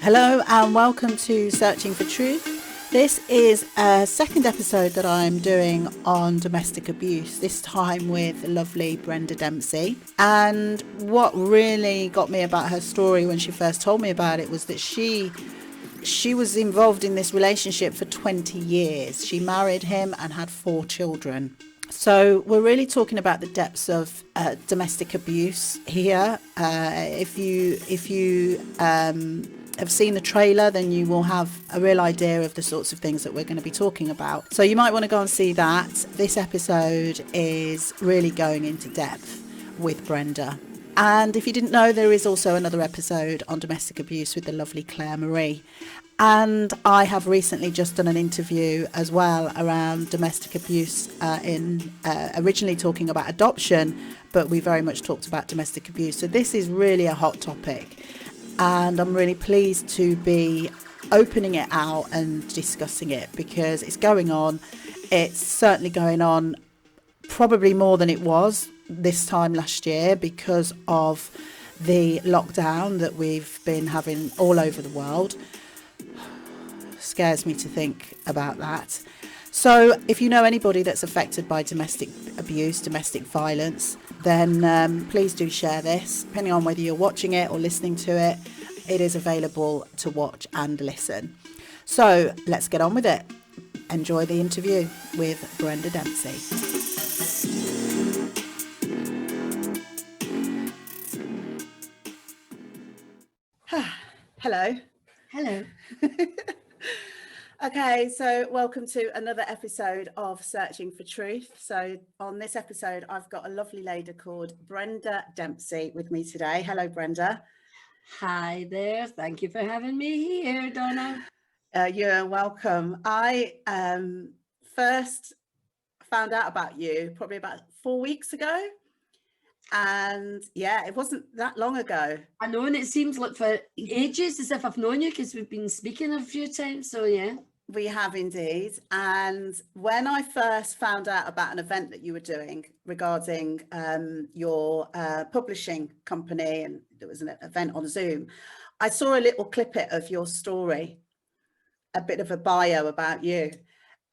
Hello and welcome to Searching for Truth. This is a second episode that I'm doing on domestic abuse, this time with the lovely Brenda Dempsey. And what really got me about her story when she first told me about it was that she was involved in this relationship for 20 years. She married him and had 4 children. So we're really talking about the depths of domestic abuse here. If you have seen the trailer, then you will have a real idea of the sorts of things that we're going to be talking about. So you might want to go and see that. This episode is really going into depth with Brenda. And if you didn't know, there is also another episode on domestic abuse with the lovely Claire Marie. And I have recently just done an interview as well around domestic abuse originally talking about adoption, but we very much talked about domestic abuse. So this is really a hot topic. And I'm really pleased to be opening it out and discussing it because it's going on. It's certainly going on probably more than it was this time last year because of the lockdown that we've been having all over the world. Scares me to think about that. So if you know anybody that's affected by domestic abuse, domestic violence, then please do share this. Depending on whether you're watching it or listening to it, it is available to watch and listen. So let's get on with it. Enjoy the interview with Brenda Dempsey. Hello. Hello. Okay, so welcome to another episode of Searching for Truth. So on this episode, I've got a lovely lady called Brenda Dempsey with me today. Hello, Brenda. Hi there. Thank you for having me here, Donna. You're welcome. I first found out about you probably about 4 weeks ago. And yeah, it wasn't that long ago. I know, and it seems like for ages as if I've known you because we've been speaking a few times. So yeah. We have indeed. And when I first found out about an event that you were doing regarding your publishing company, and there was an event on Zoom, I saw a little clippet of your story, a bit of a bio about you.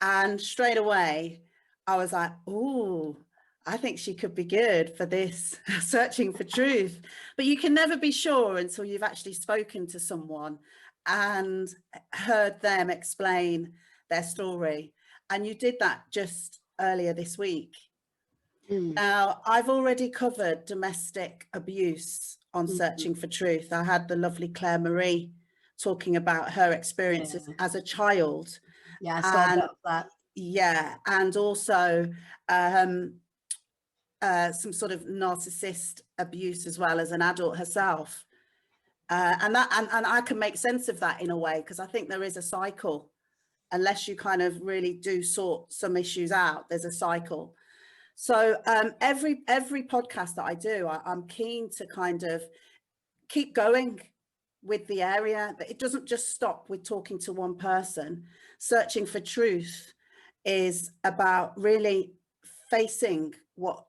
And straight away, I was like, oh, I think she could be good for this Searching for Truth. But you can never be sure until you've actually spoken to someone and heard them explain their story. And you did that just earlier this week. Now, I've already covered domestic abuse on Searching for Truth. I had the lovely Claire Marie talking about her experiences as a child. Yeah, I saw a bit of that. Yeah, and also some sort of narcissist abuse as well as an adult herself. And I can make sense of that in a way, because I think there is a cycle. Unless you kind of really do sort some issues out, there's a cycle. So every podcast that I do, I'm keen to kind of keep going with the area. It doesn't just stop with talking to one person. Searching for Truth is about really facing what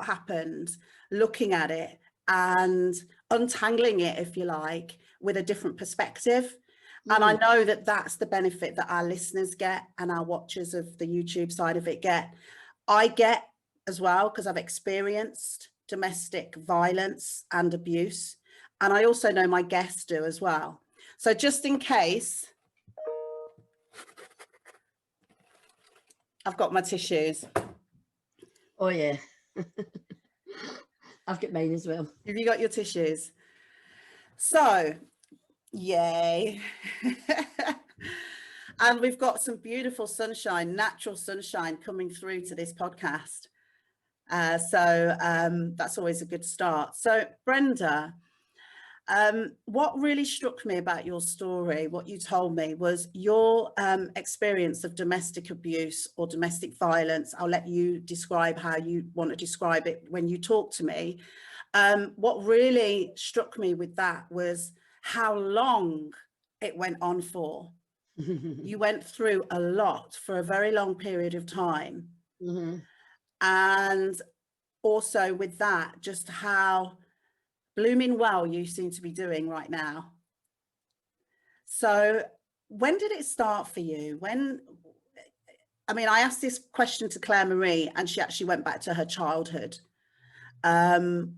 happened, looking at it and untangling it, if you like, with a different perspective. And I know that that's the benefit that our listeners get and our watchers of the YouTube side of it get. I get as well, because I've experienced domestic violence and abuse. And I also know my guests do as well. So just in case, I've got my tissues. Oh, yeah. I've got mine as well. Have you got your tissues? So, yay. And we've got some beautiful sunshine, natural sunshine coming through to this podcast. So that's always a good start. So, Brenda, what really struck me about your story, what you told me, was your experience of domestic abuse or domestic violence. I'll let you describe how you want to describe it when you talk to me. What really struck me with that was how long it went on for. You went through a lot for a very long period of time. And also with that, just how blooming well you seem to be doing right now. So when did it start for you? I asked this question to Claire Marie, and she actually went back to her childhood. And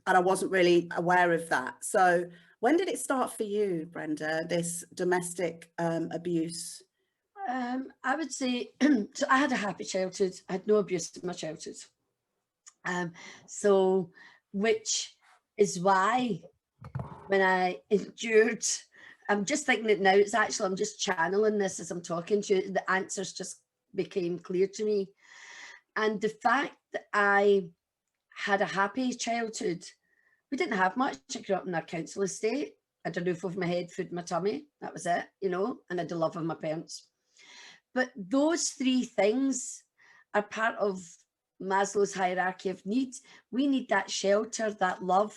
I wasn't really aware of that. So when did it start for you, Brenda, this domestic abuse? I would say, so I had a happy childhood. I had no abuse in my childhood. So, which is why when I endured, I'm just thinking it now, it's actually, I'm just channeling this as I'm talking to you, the answers just became clear to me. And the fact that I had a happy childhood, we didn't have much. I grew up in a council estate. I had a roof over my head, food in my tummy. That was it, you know, and I had the love of my parents. But those three things are part of Maslow's hierarchy of needs. We need that shelter, that love,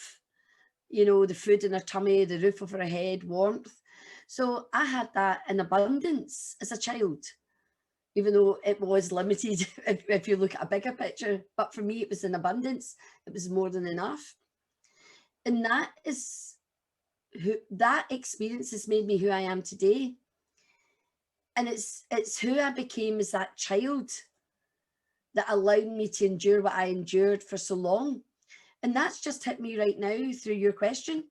you know, the food in our tummy, the roof over our head, warmth. So I had that in abundance as a child, even though it was limited if you look at a bigger picture. But for me, it was in abundance. It was more than enough. And that experience has made me who I am today. And it's who I became as that child that allowed me to endure what I endured for so long. And that's just hit me right now through your question,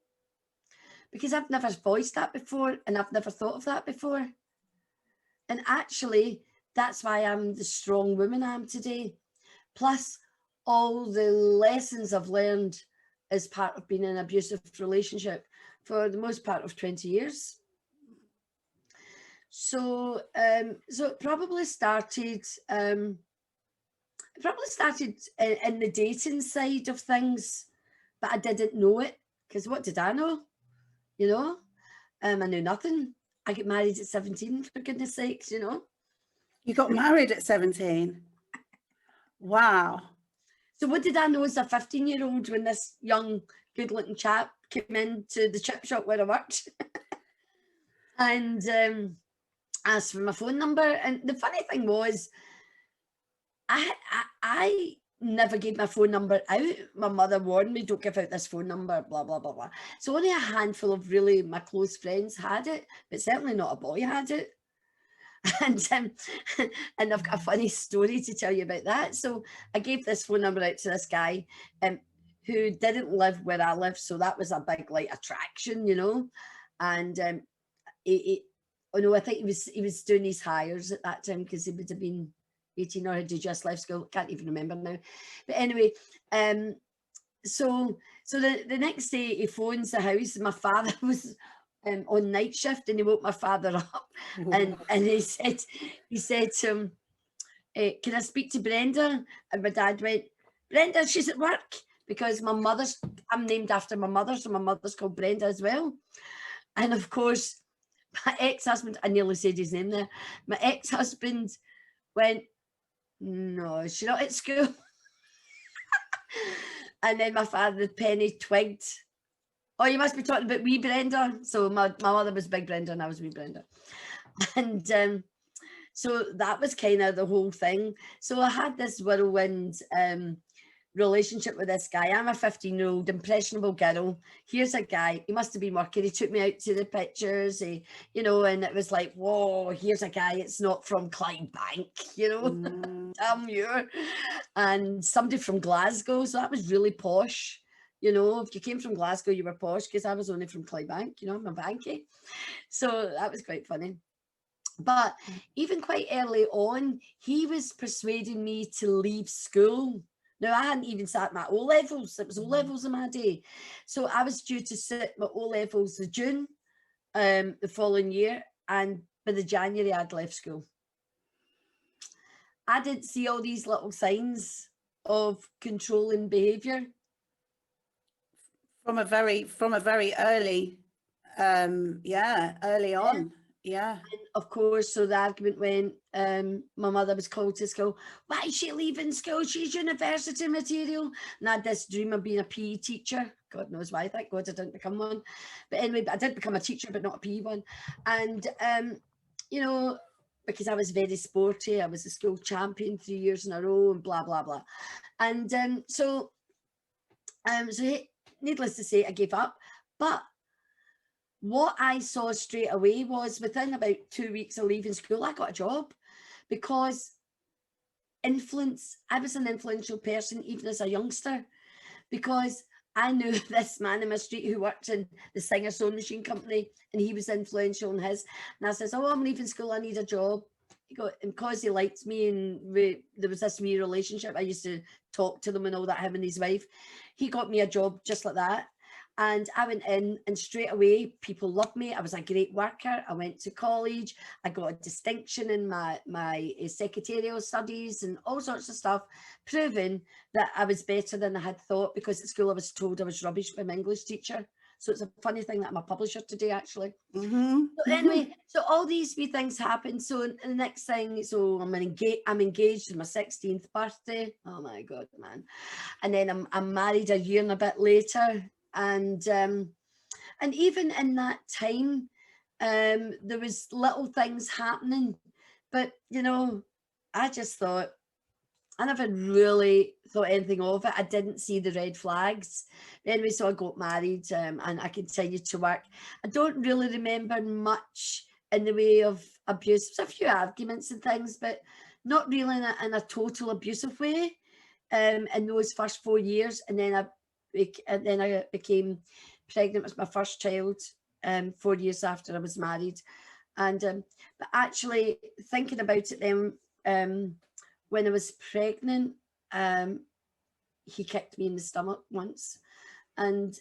because I've never voiced that before, and I've never thought of that before. And actually, that's why I'm the strong woman I am today. Plus all the lessons I've learned as part of being in an abusive relationship for the most part of 20 years. So, so it probably started in the dating side of things, but I didn't know it, because what did I know? You know, I knew nothing. I got married at 17, for goodness sakes, you know. You got married at 17? Wow. So what did I know as a 15-year-old when this young, good-looking chap came into the chip shop where I worked and asked for my phone number? And the funny thing was, I never gave my phone number out. My mother warned me, don't give out this phone number, blah, blah, blah, blah. So only a handful of really my close friends had it, but certainly not a boy had it. And I've got a funny story to tell you about that. So I gave this phone number out to this guy who didn't live where I live. So that was a big like attraction, you know. And I think he was doing his hires at that time, because he would have been 18 or had just left school. Can't even remember now. But anyway, so the next day he phones the house. My father was on night shift, and he woke my father up, and he said to him, can I speak to Brenda? And my dad went, Brenda, she's at work, because I'm named after my mother, so my mother's called Brenda as well. And of course, my ex-husband, I nearly said his name there, my ex-husband went, no, she's not at school. And then my father, the penny twigged. Oh, you must be talking about wee Brenda. So my mother was big Brenda and I was wee Brenda. And so that was kind of the whole thing. So I had this whirlwind relationship with this guy. I'm a 15-year-old impressionable girl. Here's a guy, he must have been working. He took me out to the pictures, you know, and it was like, whoa, here's a guy, it's not from Clydebank, you know, damn you. And somebody from Glasgow, so that was really posh. You know, if you came from Glasgow, you were posh, because I was only from Clydebank, you know, I'm a banky. So that was quite funny. But even quite early on, he was persuading me to leave school. Now, I hadn't even sat my O-levels. It was O-levels in my day. So I was due to sit my O-levels in June the following year. And by the January, I'd left school. I didn't see all these little signs of controlling behaviour. From a very early, early on. Yeah. And of course, so the argument went, my mother was called to school. Why is she leaving school? She's university material. And I had this dream of being a PE teacher. God knows why. Thank God I didn't become one. But anyway, I did become a teacher, but not a PE one. And, you know, because I was very sporty, I was a school champion 3 years in a row and blah, blah, blah. And so needless to say, I gave up. But what I saw straight away was within about 2 weeks of leaving school, I got a job because I was an influential person even as a youngster, because I knew this man in my street who worked in the Singer sewing machine company, and he was influential in his. And I says, "Oh, I'm leaving school. I need a job." He got, and because he liked me, and there was this wee relationship. I used to talk to them and all that. Him and his wife. He got me a job just like that. And I went in, and straight away, people loved me. I was a great worker. I went to college. I got a distinction in my secretarial studies and all sorts of stuff, proving that I was better than I had thought, because at school I was told I was rubbish by my English teacher. So it's a funny thing that I'm a publisher today, actually. Mm-hmm. So anyway, so all these wee things happen. So the next thing, so I'm engaged on my 16th birthday. Oh my God, man. And then I'm married a year and a bit later. And even in that time, there was little things happening. But, I just thought, I never really thought anything of it. I didn't see the red flags. Anyway, so I got married, and I continued to work. I don't really remember much in the way of abuse. There's a few arguments and things, but not really in a total abusive way in those first 4 years. And then I became pregnant with my first child 4 years after I was married. And but actually thinking about it then, when I was pregnant, he kicked me in the stomach once, and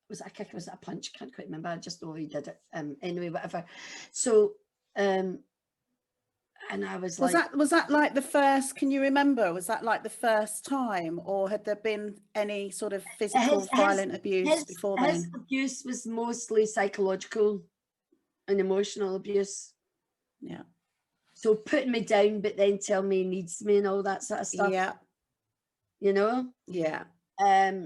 was it a kick? Was it a punch? Can't quite remember. I just know he did it. Anyway, whatever. So, and I was like, was that like the first? Can you remember? Was that like the first time, or had there been any sort of physical, violent abuse before then? His abuse was mostly psychological and emotional abuse. Yeah. So putting me down, but then tell me he needs me and all that sort of stuff. Yeah. Yeah.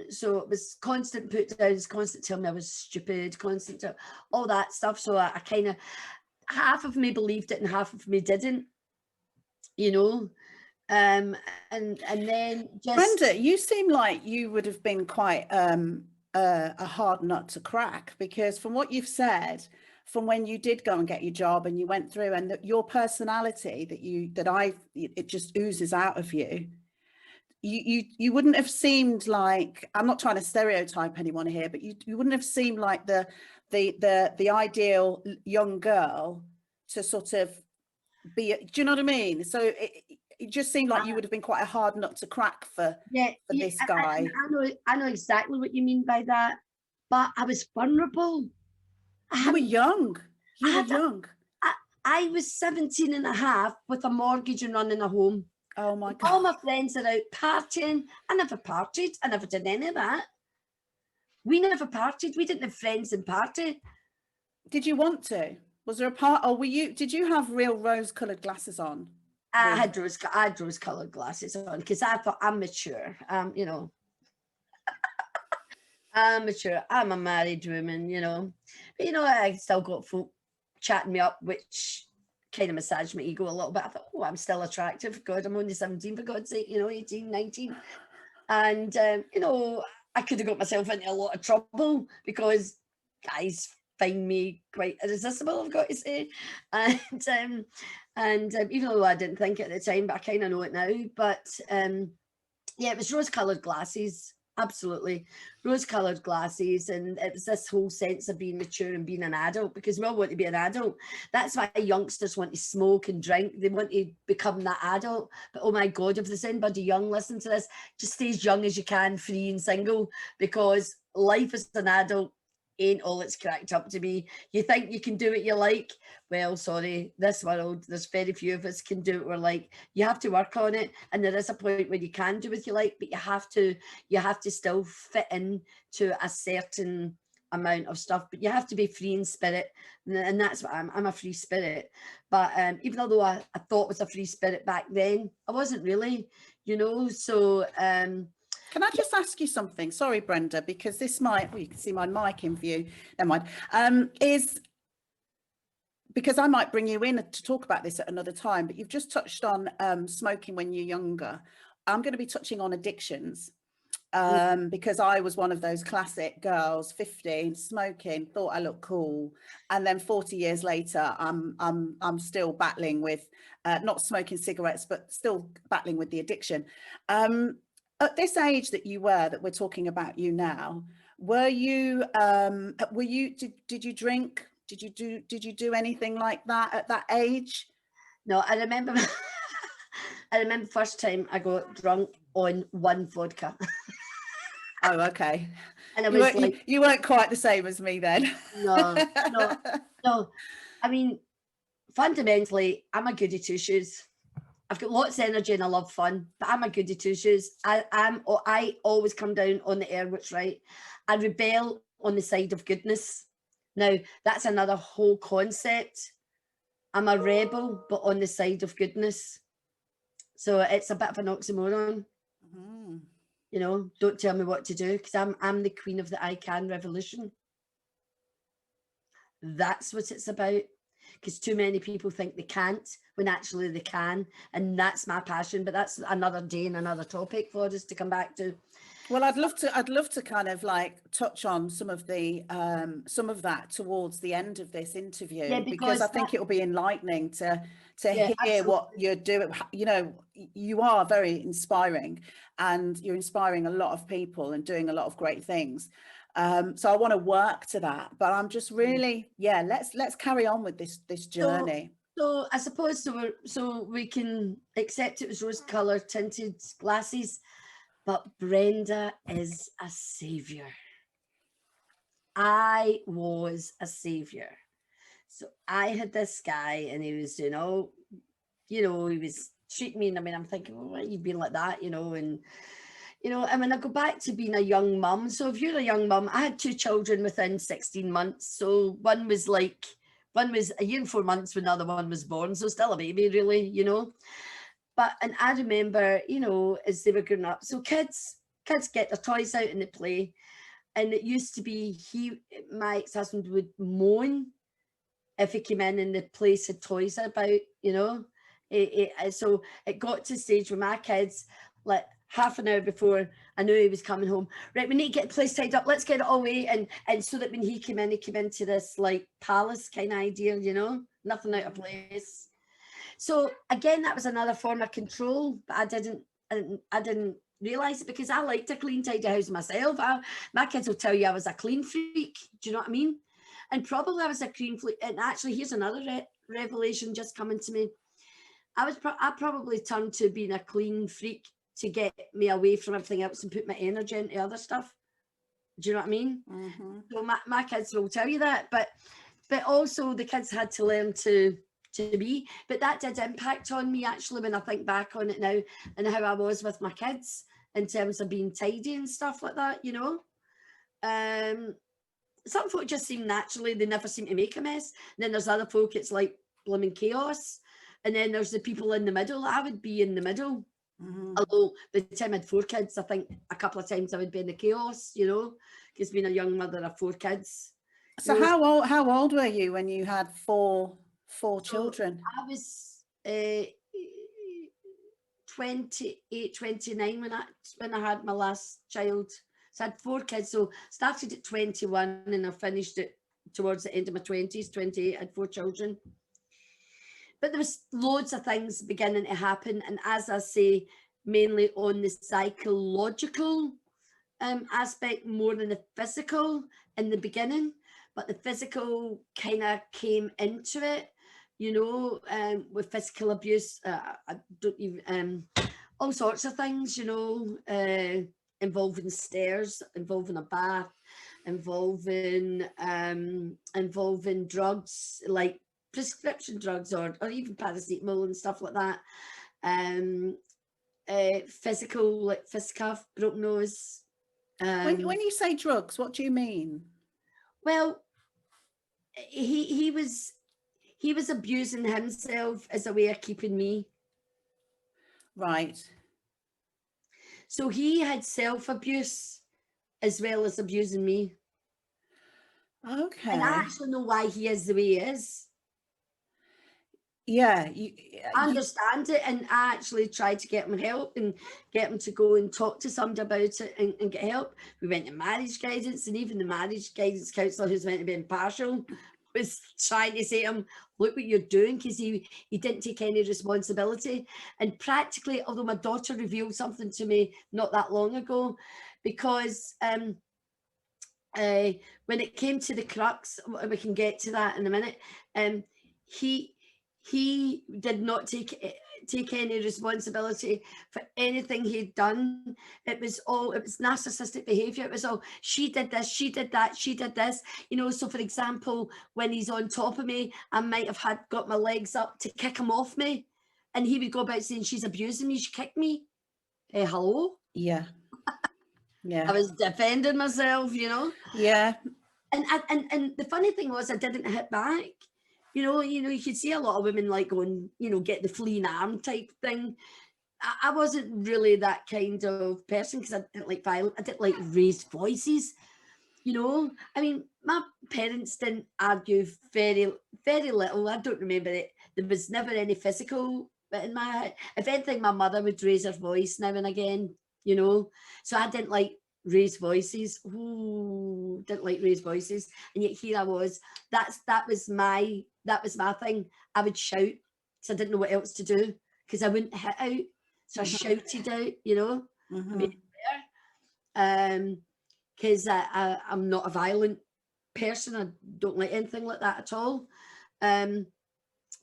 So it was constant put downs, constant telling me I was stupid, constant all that stuff. So I kind of, half of me believed it and half of me didn't, and then just, Brenda, you seem like you would have been quite a hard nut to crack, because from what you've said, from when you did go and get your job and you went through, and your personality it just oozes out of you. You wouldn't have seemed like, I'm not trying to stereotype anyone here, but you wouldn't have seemed like the ideal young girl to sort of be. Do you know what I mean? So it just seemed like you would have been quite a hard nut to crack for this guy. I know exactly what you mean by that, but I was vulnerable. You were young. I was 17 and a half with a mortgage and running a home. Oh my God. All my friends are out partying. I never partied. I never did any of that. We never partied. We didn't have friends and party. Did you want to? Was there a part, or did you have real rose-coloured glasses on? I had rose-coloured glasses on because I thought I'm mature. I'm mature. I'm a married woman, But I still got folk chatting me up, which kind of massaged my ego a little bit. I thought, oh, I'm still attractive. God, I'm only 17, for God's sake, 18, 19. And, I could have got myself into a lot of trouble because guys find me quite irresistible, I've got to say. And even though I didn't think it at the time, but I kind of know it now. But yeah, it was rose-coloured glasses. Absolutely. Rose-coloured glasses. And it was this whole sense of being mature and being an adult, because we all want to be an adult. That's why youngsters want to smoke and drink. They want to become that adult. But oh my God, if there's anybody young listening to this, just stay as young as you can, free and single, because life as an adult ain't all it's cracked up to be. You think you can do what you like? Well, sorry, this world, there's very few of us can do what we're like. You have to work on it, and there is a point where you can do what you like, but you have to still fit in to a certain amount of stuff. But you have to be free in spirit, and that's what I'm a free spirit. But even although I thought I was a free spirit back then, I wasn't really, so can I just ask you something? Sorry, Brenda, because this might, you can see my mic in view. Never mind. Is because I might bring you in to talk about this at another time, but you've just touched on smoking when you're younger. I'm going to be touching on addictions. because I was one of those classic girls, 15, smoking, thought I looked cool, and then 40 years later, I'm still battling with not smoking cigarettes, but still battling with the addiction. At this age that we're talking about you now, were you did you drink? Did you do anything like that at that age? No, I remember. I remember first time I got drunk on one vodka. Oh, okay. And I was like, you weren't quite the same as me then. no, no, no. I mean, fundamentally, I'm a goody two shoes. I've got lots of energy and I love fun, but I'm a goody two shoes. I always come down on the air what's right. I rebel on the side of goodness. Now, that's another whole concept. I'm a rebel, but on the side of goodness. So it's a bit of an oxymoron. Mm. You know, don't tell me what to do, because I'm the queen of the I can revolution. That's what it's about. Because too many people think they can't when actually they can, and that's my passion. But that's another day and another topic for us to come back to. Well, I'd love to kind of like touch on some of that towards the end of this interview, Yeah, because I think it will be enlightening to hear absolutely. what you're doing. You know, you are very inspiring, and you're inspiring a lot of people and doing a lot of great things. So I want to work to that, but I'm just really, let's carry on with this journey. So I suppose so we can accept it was rose-colour tinted glasses, but Brenda is a saviour. I was a saviour. So I had this guy, and he was doing all, he was treating me, and I mean, I'm thinking, well, why you've been like that, and and when I go back to being a young mum, so if you're a young mum, I had 2 children within 16 months. So one was a year and 4 months when the other one was born, so still a baby, really, and I remember, as they were growing up, so kids get their toys out and they play. And it used to be my ex-husband would moan if he came in and the place had toys about, so it got to a stage where my kids, like half an hour before I knew he was coming home, right, we need to get the place tied up, let's get it all away, and so that when he came into this like palace kind of idea, nothing out of place. So again, that was another form of control, but I didn't realize it, because I liked a clean, tidy house myself. My kids will tell you I was a clean freak. Do you know what I mean? And probably I was a clean freak. And actually, here's another revelation just coming to me. I probably turned to being a clean freak to get me away from everything else and put my energy into other stuff. Do you know what I mean? Mm-hmm. So my kids will tell you that, but also the kids had to learn to be, but that did impact on me actually when I think back on it now, and how I was with my kids in terms of being tidy and stuff like that. Some folk just seem naturally, they never seem to make a mess, and then there's other folk, it's like blooming chaos, and then there's the people in the middle. I would be in the middle. Mm-hmm. Although by the time I had 4 kids, I think a couple of times I would be in the chaos, because being a young mother of 4 kids. So how old were you when you had four children? I was 28, 29 when I had my last child. So I had 4 kids. So started at 21 and I finished it towards the end of my 20s, 28, I had 4 children. But there was loads of things beginning to happen. And as I say, mainly on the psychological aspect more than the physical in the beginning. But the physical kind of came into it, with physical abuse. I don't even, all sorts of things, involving stairs, involving a bath, involving drugs, like prescription drugs or even paracetamol and stuff like that. Physical, like fist cuff, broken nose. When you say drugs, what do you mean? Well, he was abusing himself as a way of keeping me. Right. So he had self-abuse as well as abusing me. Okay. And I actually know why he is the way he is. yeah, I understand it, and I actually tried to get him help and get him to go and talk to somebody about it and get help. We went to marriage guidance, and even the marriage guidance counsellor, who's meant to be impartial, was trying to say to him, look what you're doing, because he didn't take any responsibility. And practically, although my daughter revealed something to me not that long ago, because when it came to the crux, we can get to that in a minute. He he did not take any responsibility for anything he'd done. It was narcissistic behavior. It was all, she did this, she did that, she did this. You know, so for example, when he's on top of me, I might have got my legs up to kick him off me, and he would go about saying, she's abusing me, she kicked me. Hello? yeah, I yeah, was defending myself, you know. yeah. And the funny thing was, I didn't hit back. You could see a lot of women like going, get the fleeing arm type thing. I wasn't really that kind of person, because I didn't like violence. I didn't like raised voices. I mean, my parents didn't argue very, very little. I don't remember it. There was never any physical in my head. If anything, my mother would raise her voice now and again, So I didn't like raised voices. Ooh, didn't like raised voices. And yet here I was. That was my thing. I would shout because I didn't know what else to do, because I wouldn't hit out. So I shouted out, I mean, because I'm not a violent person. I don't like anything like that at all.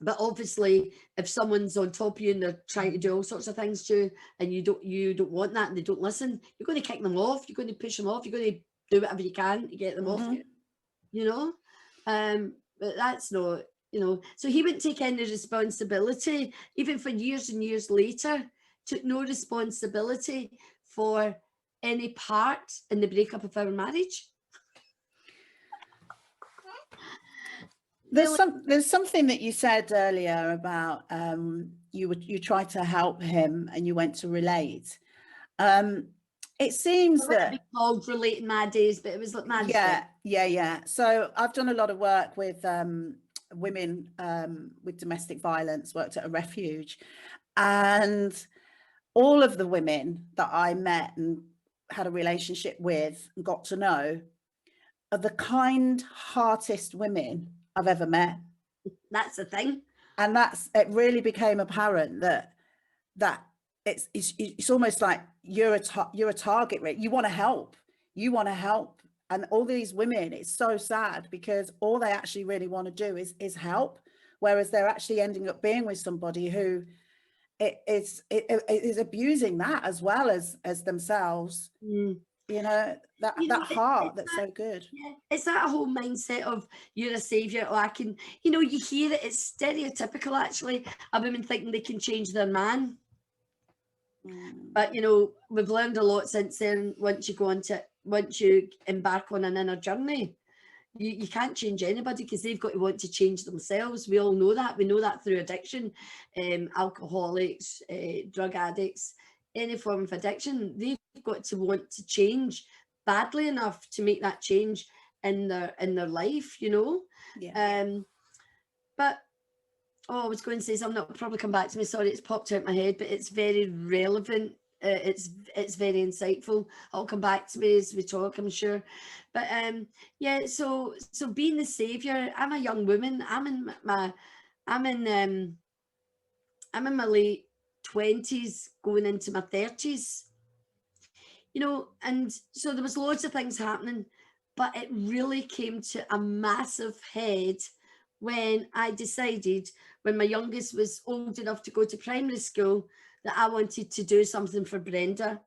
But obviously, if someone's on top of you and they're trying to do all sorts of things to you, and you don't want that, and they don't listen, you're going to kick them off. You're going to push them off. You're going to do whatever you can to get them off you. But that's not, So he wouldn't take any responsibility, even for years and years later. Took no responsibility for any part in the breakup of our marriage. There's something that you said earlier about you tried to help him and you went to relate. It seems that be called relating my days, but it was like my yeah. So I've done a lot of work with women with domestic violence. Worked at a refuge, and all of the women that I met and had a relationship with and got to know are the kind-heartedest women I've ever met. That's the thing. And it really became apparent that it's almost like you're a target, right? You want to help. And all these women, it's so sad, because all they actually really want to do is help, whereas they're actually ending up being with somebody who is abusing that as well as themselves. That heart that's so good. Yeah, it's that whole mindset of you're a savior, or I can, you hear it, it's stereotypical actually, of women thinking they can change their man. But we've learned a lot since then. Once you embark on an inner journey, you can't change anybody, because they've got to want to change themselves. We all know that. We know that through addiction. Alcoholics, drug addicts, any form of addiction, they've got to want to change badly enough to make that change in their life, but I was going to say something that will probably come back to me. Sorry, it's popped out my head, but it's very relevant. It's very insightful. It'll come back to me as we talk, I'm sure. But yeah, so being the savior. I'm a young woman. I'm in my late 20s, going into my 30s. And so there was loads of things happening, but it really came to a massive head when I decided, when my youngest was old enough to go to primary school, that I wanted to do something for Brenda.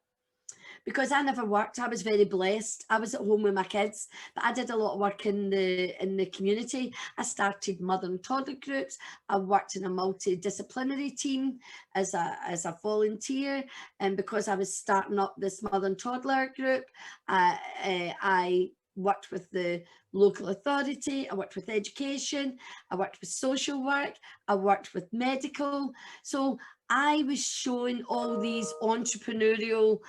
Because I never worked, I was very blessed. I was at home with my kids, but I did a lot of work in the community. I started mother and toddler groups. I worked in a multidisciplinary team as a volunteer, and because I was starting up this mother and toddler group, I worked with the local authority, I worked with education, I worked with social work, I worked with medical. So I was showing all these entrepreneurial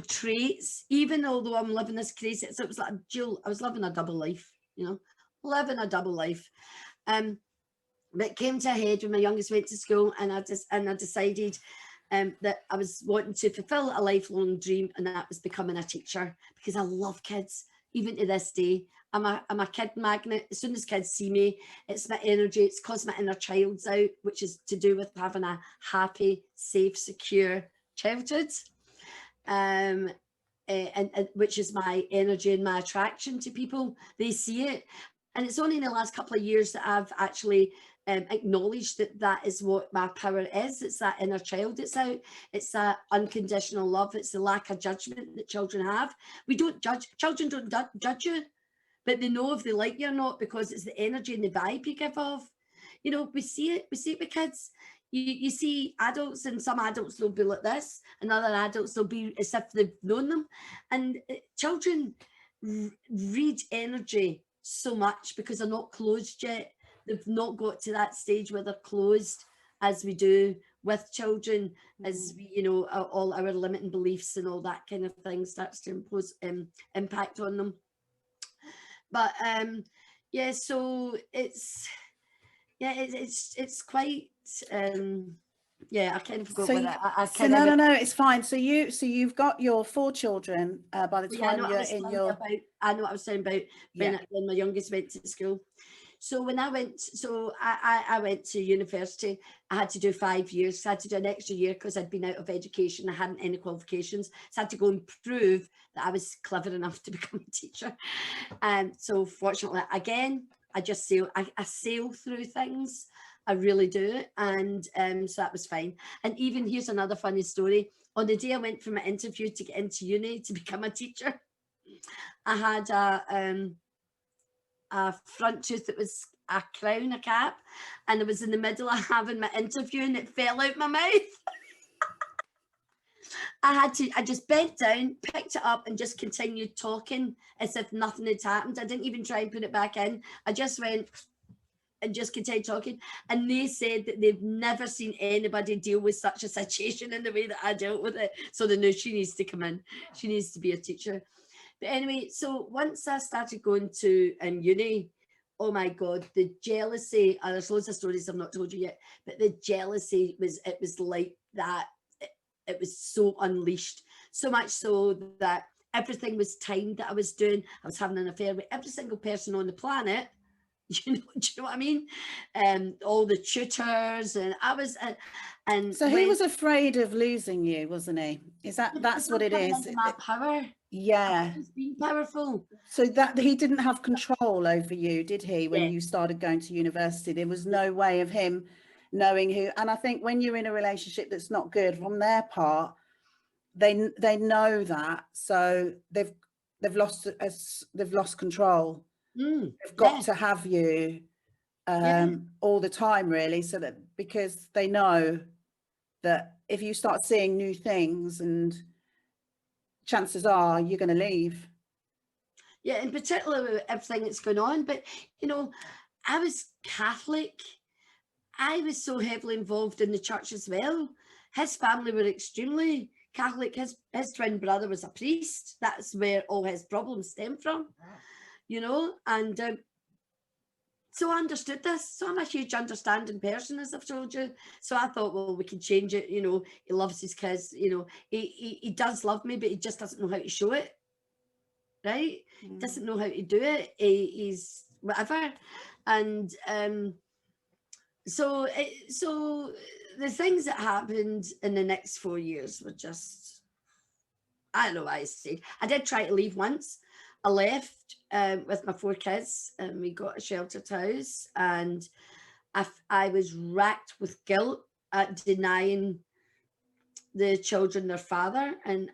traits, even although I'm living this crazy, so it was like I was living a double life, living a double life. But it came to a head when my youngest went to school, and I decided that I was wanting to fulfill a lifelong dream, and that was becoming a teacher, because I love kids. Even to this day, I'm a kid magnet. As soon as kids see me, it's my energy, it's caused my inner child's out, which is to do with having a happy, safe, secure childhood. Um, and which is my energy and my attraction to people. They see it, and it's only in the last couple of years that I've actually acknowledged that that is what my power is. It's that inner child that's out. It's that unconditional love. It's the lack of judgment that children have. We don't judge. Children don't judge you, but they know if they like you or not, because it's the energy and the vibe you give off. You know, we see it. We see it with kids. You see adults, and some adults will be like this, and other adults will be as if they've known them. And children read energy so much because they're not closed yet. They've not got to that stage where they're closed, as we do with children, as we, you know, all our limiting beliefs and all that kind of thing starts to impose impact on them. But yeah, so it's quite yeah, I kind of forgot So, what I so kind of no, it's fine. So you've got your 4 children by the yeah, I time know what I you're was in telling you your, about. I know what I was saying about yeah. when my youngest went to school. So when I went, so I went to university. I had to do 5 years. I had to do an extra year because I'd been out of education. I hadn't any qualifications. So I had to go and prove that I was clever enough to become a teacher. And so fortunately, again, I just sail. I sail through things. I really do. And so that was fine. And even here's another funny story. On the day I went for my interview to get into uni to become a teacher, I had a front tooth that was a crown, a cap, and I was in the middle of having my interview and it fell out my mouth. I just bent down, picked it up, and just continued talking as if nothing had happened. I didn't even try and put it back in. I just went and just continued talking. And they said that they've never seen anybody deal with such a situation in the way that I dealt with it. So they know she needs to come in. She needs to be a teacher. But anyway, so once I started going to uni, oh my God, the jealousy, there's loads of stories I've not told you yet, but the jealousy it was like that. It was so unleashed, so much so that everything was timed that I was doing. I was having an affair with every single person on the planet. Do you know what I mean? All the tutors, and I was, and So he when was afraid of losing you, wasn't he? That's what it coming is? into my power, Yeah. was being powerful. So that he didn't have control over you, did he, when Yeah, you started going to university? There was no way of him knowing who. And I think when you're in a relationship that's not good from their part, they know that, so they've lost control. They've got yeah. to have you Yeah, all the time, really, so that because they know that if you start seeing new things, and chances are you're going to leave. yeah, in particular with everything that's going on. But you know, I was Catholic. I was so heavily involved in the church as well. His family were extremely Catholic. His twin brother was a priest. That's where all his problems stem from, you know. And so I understood this. So I'm a huge understanding person, as I've told you. So I thought, well, we can change it. You know, he loves his kids. You know, he does love me, but he just doesn't know how to show it. Right? Doesn't know how to do it. He's whatever. And so the things that happened in the next 4 years were just, I don't know why I stayed. I did try to leave once. I left with my 4 kids, and we got a sheltered house, and I was racked with guilt at denying the children their father, and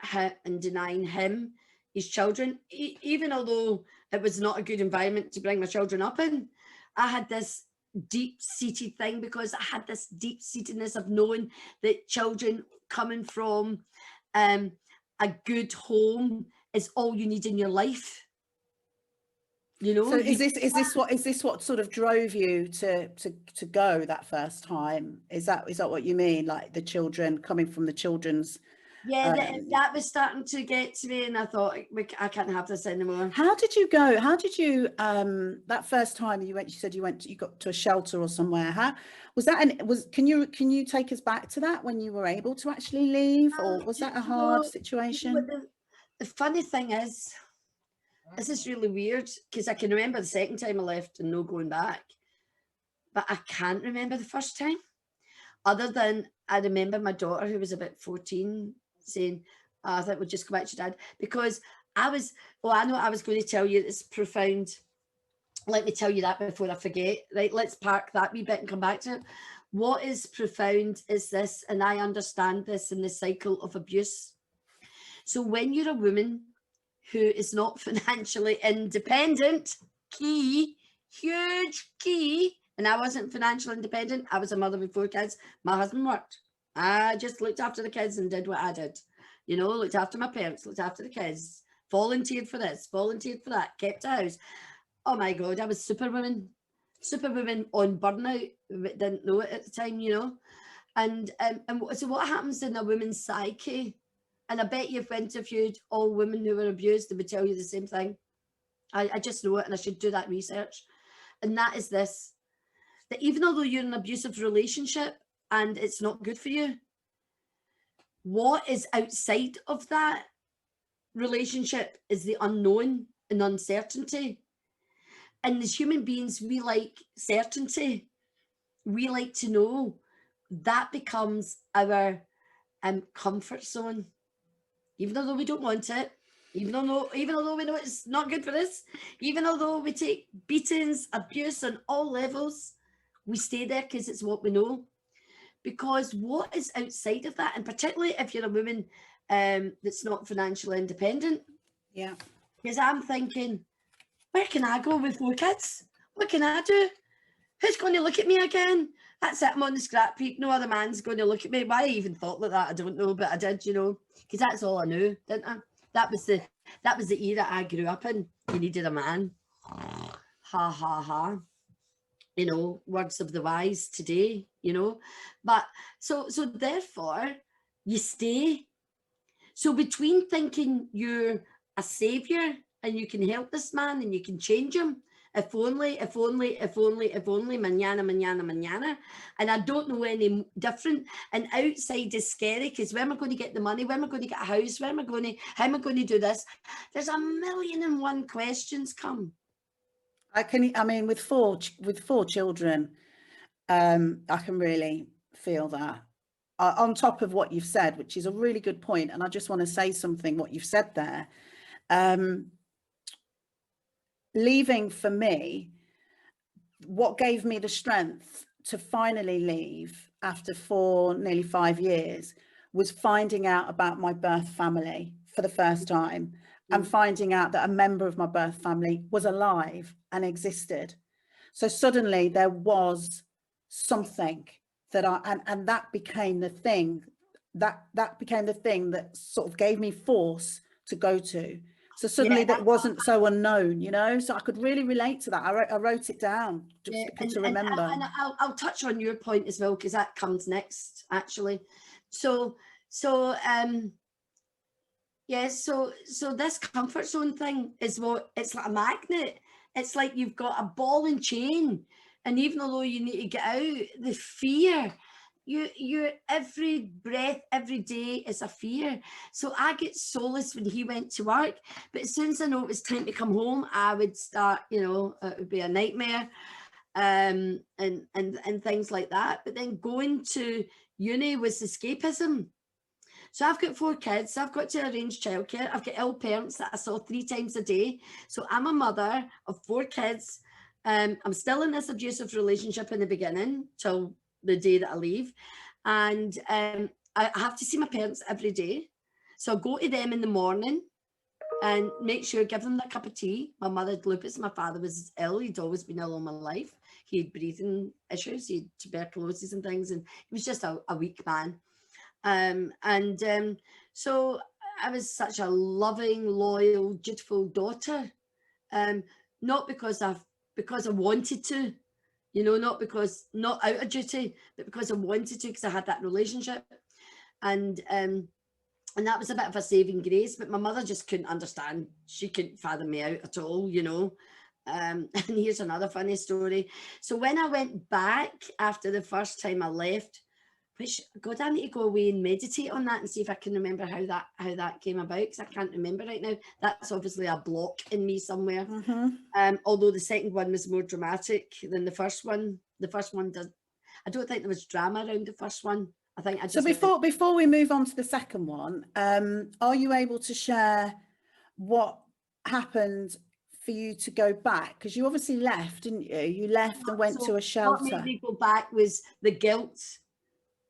denying him his children, even although it was not a good environment to bring my children up in. I had this deep-seated thing, because I had this deep-seatedness of knowing that children coming from a good home is all you need in your life. You know, So is this what sort of drove you to go that first time? Is that what you mean? Like the children coming from the children's Yeah, that was starting to get to me, and I thought, I can't have this anymore. How did you go? How did you that first time you went? You said you got to a shelter or somewhere. How was that? And can you take us back to that when you were able to actually leave, or was that a hard You know what situation? the funny thing is, this is really weird because I can remember the second time I left and no going back, but I can't remember the first time. Other than I remember my daughter, who was about 14, saying, I think we'll just go back to dad. Because I know I was going to tell you it's profound. Let me tell you that before I forget. Right, let's park that wee bit and come back to it. What is profound is this, and I understand this in the cycle of abuse. So when you're a woman who is not financially independent, key, huge key, and I wasn't financially independent. I was a mother with 4 kids. My husband worked. I just looked after the kids and did what I did. You know, looked after my parents, looked after the kids, volunteered for this, volunteered for that, kept a house. Oh my God, I was superwoman on burnout, but didn't know it at the time, you know. And so what happens in a woman's psyche? And I bet you've interviewed all women who were abused, they would tell you the same thing. I just know it, and I should do that research. And that is this, that even although you're in an abusive relationship and it's not good for you, what is outside of that relationship is the unknown and uncertainty. And as human beings, we like certainty. We like to know. That becomes our comfort zone. Even although we don't want it, even although we know it's not good for us, even although we take beatings, abuse on all levels, we stay there because it's what we know. Because what is outside of that, and particularly if you're a woman that's not financially independent, Yeah. because I'm thinking, where can I go with 4 kids? What can I do? Who's going to look at me again? That's it, I'm on the scrap heap. No other man's going to look at me. Why I even thought like that, I don't know, but I did, you know, because that's all I knew, didn't I? That was the era I grew up in. You needed a man. Ha ha ha. You know, words of the wise today, you know. But so therefore you stay. So between thinking you're a savior and you can help this man and you can change him, if only, if only, if only, if only, manana, manana, manana. And I don't know any different. And outside is scary because where am I going to get the money? Where am I going to get a house? How am I going to do this? There's a million and one questions come. I mean, with four children, I can really feel that. On top of what you've said, which is a really good point, and I just want to say something, what you've said there. Leaving for me, what gave me the strength to finally leave after nearly 5 years was finding out about my birth family for the first time, and finding out that a member of my birth family was alive and existed. So suddenly there was something that and that became the thing that became the thing that sort of gave me force to go to. So suddenly Yeah, that wasn't so unknown, you know, so I could really relate to that. I wrote it down just and, to remember. and I'll touch on your point as well because that comes next actually. So yeah, so this comfort zone thing is what it's like a magnet. It's like you've got a ball and chain, and even although you need to get out, the fear, you every breath, every day is a fear. So I get solace when he went to work, but as soon as I know it was time to come home, I would start, you know, it would be a nightmare, and things like that. But then going to uni was escapism. So I've got 4 kids. I've got to arrange childcare. I've got ill parents that I saw 3 times a day. So I'm a mother of 4 kids. I'm still in this abusive relationship in the beginning till the day that I leave. And I have to see my parents every day. So I go to them in the morning and make sure, give them a cup of tea. My mother had lupus. My father was ill. He'd always been ill all my life. He had breathing issues. He had tuberculosis and things. And he was just a weak man. So I was such a loving, loyal, dutiful daughter, not because I wanted to, you know, not out of duty, but because I wanted to, because I had that relationship. And And that was a bit of a saving grace, but my mother just couldn't understand. She couldn't fathom me out at all, you know. And here's another funny story. So when I went back after the first time I left, which God, I need to go away and meditate on that and see if I can remember how that came about, because I can't remember right now. That's obviously a block in me somewhere. Although the second one was more dramatic than the first one. The first one does. I don't think there was drama around the first one. I think I So just before we move on to the second one, are you able to share what happened for you to go back? Because you obviously left, didn't you? You left and went so to a what made shelter. me go back was the guilt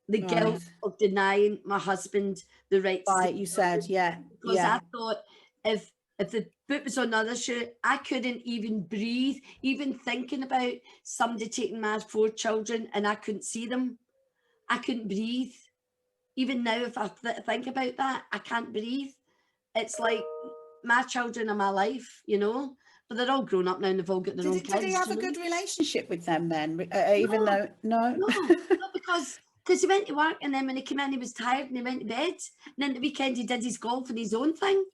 Right. of denying my husband the right to Right, take you said, children, yeah, because yeah. I thought if the boot was on the other shoe, I couldn't even breathe, even thinking about somebody taking my 4 children and I couldn't see them. I couldn't breathe. Even now, if I think about that, I can't breathe. It's like my children are my life, you know. But they're all grown up now and they've all got their own Did he kids, have you a know. good relationship with them then? Even No, though, no? no, no, because he went to work and then when he came in, he was tired and he went to bed. And then the weekend, he did his golf and his own thing.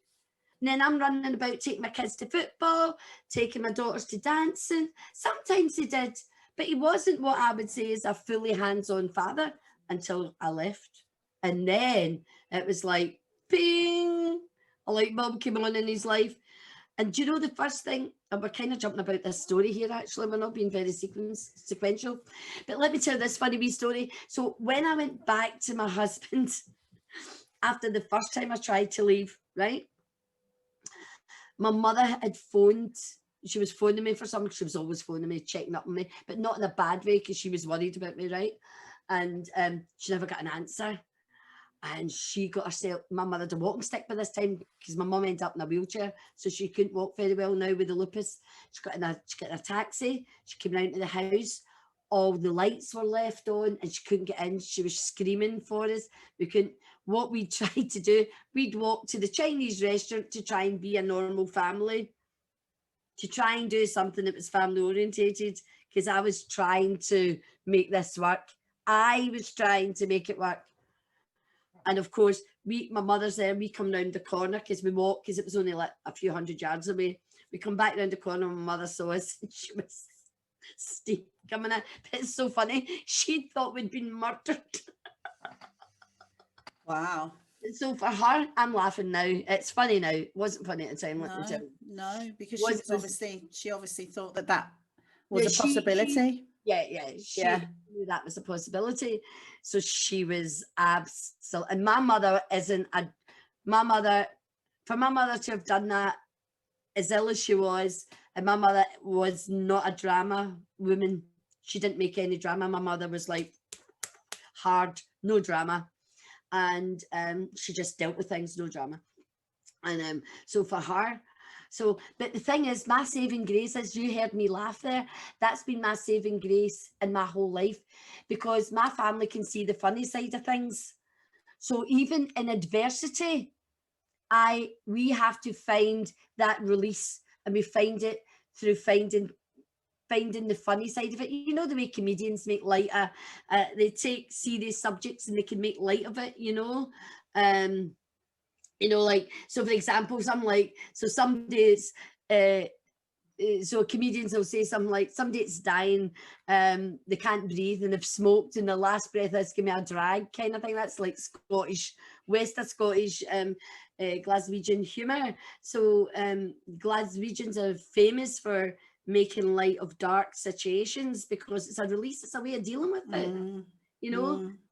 And then I'm running about taking my kids to football, taking my daughters to dancing. Sometimes he did, but he wasn't what I would say is a fully hands-on father until I left. And then it was like, ping, a light bulb came on in his life. And do you know the first thing, and we're kind of jumping about this story here actually, we're not being very sequential, but let me tell this funny wee story. So when I went back to my husband after the first time I tried to leave, right? My mother had phoned. She was phoning me for something. She was always phoning me, checking up on me, but not in a bad way because she was worried about me, right? And she never got an answer. And she got herself, my mother had a walking stick by this time because my mum ended up in a wheelchair, so she couldn't walk very well now with the lupus. She got in a taxi. She came round to the house. All the lights were left on and she couldn't get in. She was screaming for us. We couldn't. What we tried to do, we'd walk to the Chinese restaurant to try and be a normal family, to try and do something that was family orientated, because I was trying to make this work. I was trying to make it work. And of course, my mother's there, we come round the corner because we walk, because it was only like a few hundred yards away. We come back round the corner and my mother saw us and she was coming in. But it's so funny. She thought we'd been murdered. Wow. So for her, I'm laughing now. It's funny now. It wasn't funny at the time, let me tell you. No, because Was she obviously thought that was yeah, a possibility. she Yeah. knew that was a possibility. So she was absolute. And my mother isn't a my mother for my mother to have done that, as ill as she was, and my mother was not a drama woman. She didn't make any drama. My mother was like hard, no drama, and she just dealt with things, no drama. And so for her, but the thing is, my saving grace, as you heard me laugh there, that's been my saving grace in my whole life, because my family can see the funny side of things. So even in adversity, we have to find that release, and we find it through finding the funny side of it. You know the way comedians make light of, they take serious subjects and they can make light of it. Like, so for example, so comedians will say something like, somebody that's dying, they can't breathe and they've smoked and their last breath is give me a drag kind of thing. That's like Western Scottish Glaswegian humour. So Glaswegians are famous for making light of dark situations because it's a release, it's a way of dealing with it.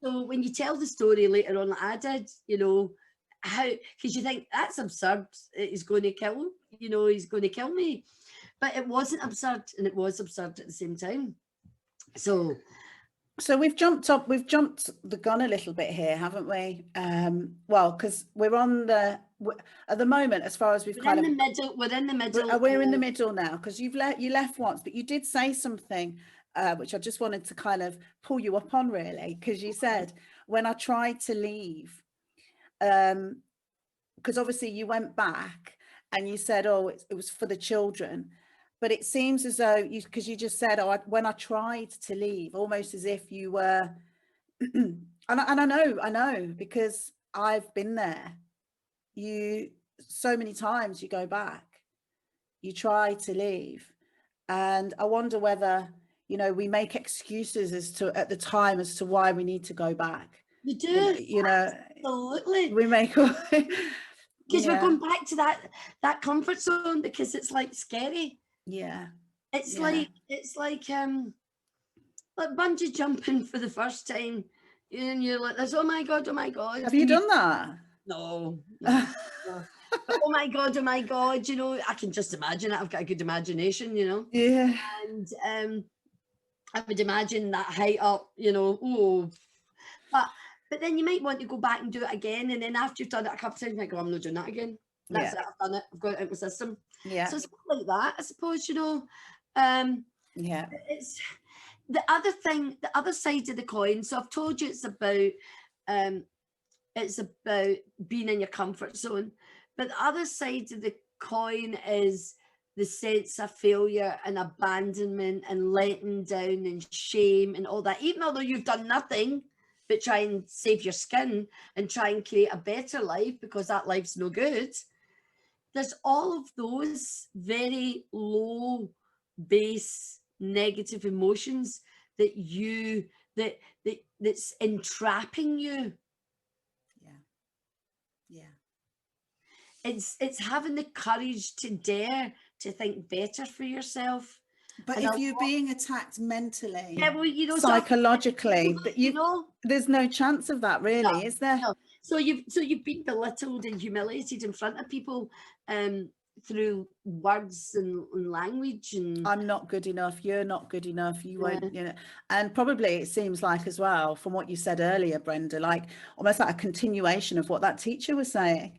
So when you tell the story later on, like I did, how, because you think that's absurd, he's going to kill, he's going to kill me. But it wasn't absurd, and it was absurd at the same time. So we've jumped the gun a little bit here, haven't we? Well, because we're at the moment, as far as we're in the middle. We're in the middle now, because you left once, but you did say something which I just wanted to kind of pull you up on, really, because you said, when I tried to leave, because obviously you went back and you said, oh, it was for the children. But it seems as though because you just said, oh, when I tried to leave, almost as if you were, and I know, because I've been there. so many times you go back, you try to leave, and I wonder whether, you know, we make excuses as to at the time as to why we need to go back. You do, You know, absolutely. we make Because we're yeah, going back to that comfort zone because it's like scary. yeah, It's yeah. like bungee jumping for the first time, and you're like this. Oh my god! Oh my god! Have you done that? No, no, no. But oh my god! Oh my god! You know, I can just imagine it. I've got a good imagination, you know, Yeah, and I would imagine that height up. You know, oh, but then you might want to go back and do it again, and then after you've done it a couple of times, you might go, I'm not doing that again. That's yeah, it. I've done it. I've got it out my system. yeah, So it's like that, I suppose. You know, yeah, it's the other thing, the other side of the coin. So I've told you um, it's about being in your comfort zone, but the other side of the coin is the sense of failure and abandonment and letting down and shame and all that. Even although you've done nothing but try and save your skin and try and create a better life because that life's no good. There's all of those very low base negative emotions that that's entrapping you. yeah, yeah. It's having the courage to dare to think better for yourself. But And if you're being attacked mentally, yeah, well, you know, so psychologically, that you know, there's no chance of that, no, really, is there? no. So you've been belittled and humiliated in front of people, through words and language and I'm not good enough, you're not good enough, you yeah, won't, you know. And probably it seems like as well, from what you said earlier, Brenda, like almost like a continuation of what that teacher was saying,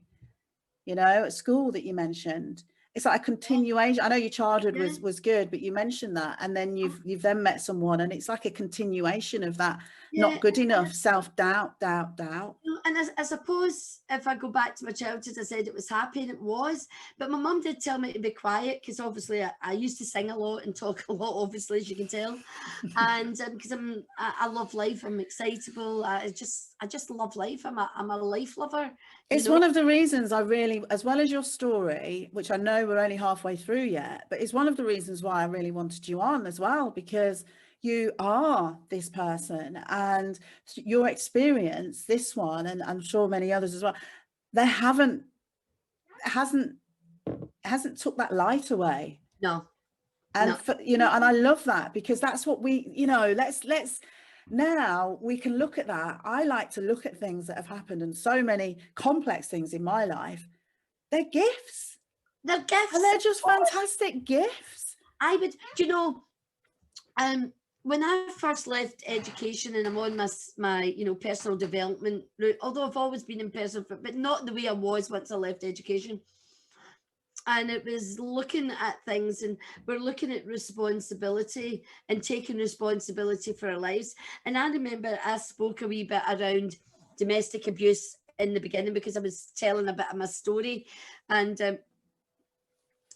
you know, at school that you mentioned. It's like a continuation. I know your childhood yeah. was good, but you mentioned that, and then you've then met someone, and it's like a continuation of that Yeah, not good enough, self-doubt, doubt. and I suppose if I go back to my childhood, I said it was happy, and it was. But my mum did tell me to be quiet because obviously I used to sing a lot and talk a lot, obviously, as you can tell. And because I love life, I'm excitable. I just love life. I'm a life lover. You It's know, one of the reasons I really, as well as your story, which I know we're only halfway through yet, but it's one of the reasons why I really wanted you on as well, because you are this person and your experience, this one, and I'm sure many others as well, they hasn't took that light away. no, And no, for, you know, and I love that because that's what we, you know, let's now we can look at that. I like to look at things that have happened and so many complex things in my life. They're gifts, they're and gifts. they're just fantastic gifts. I would, do you know, when I first left education and I'm on my personal development route, although I've always been in personal, but not the way I was once I left education. And it was looking at things, and we're looking at responsibility and taking responsibility for our lives. And I remember I spoke a wee bit around domestic abuse in the beginning because I was telling a bit of my story, and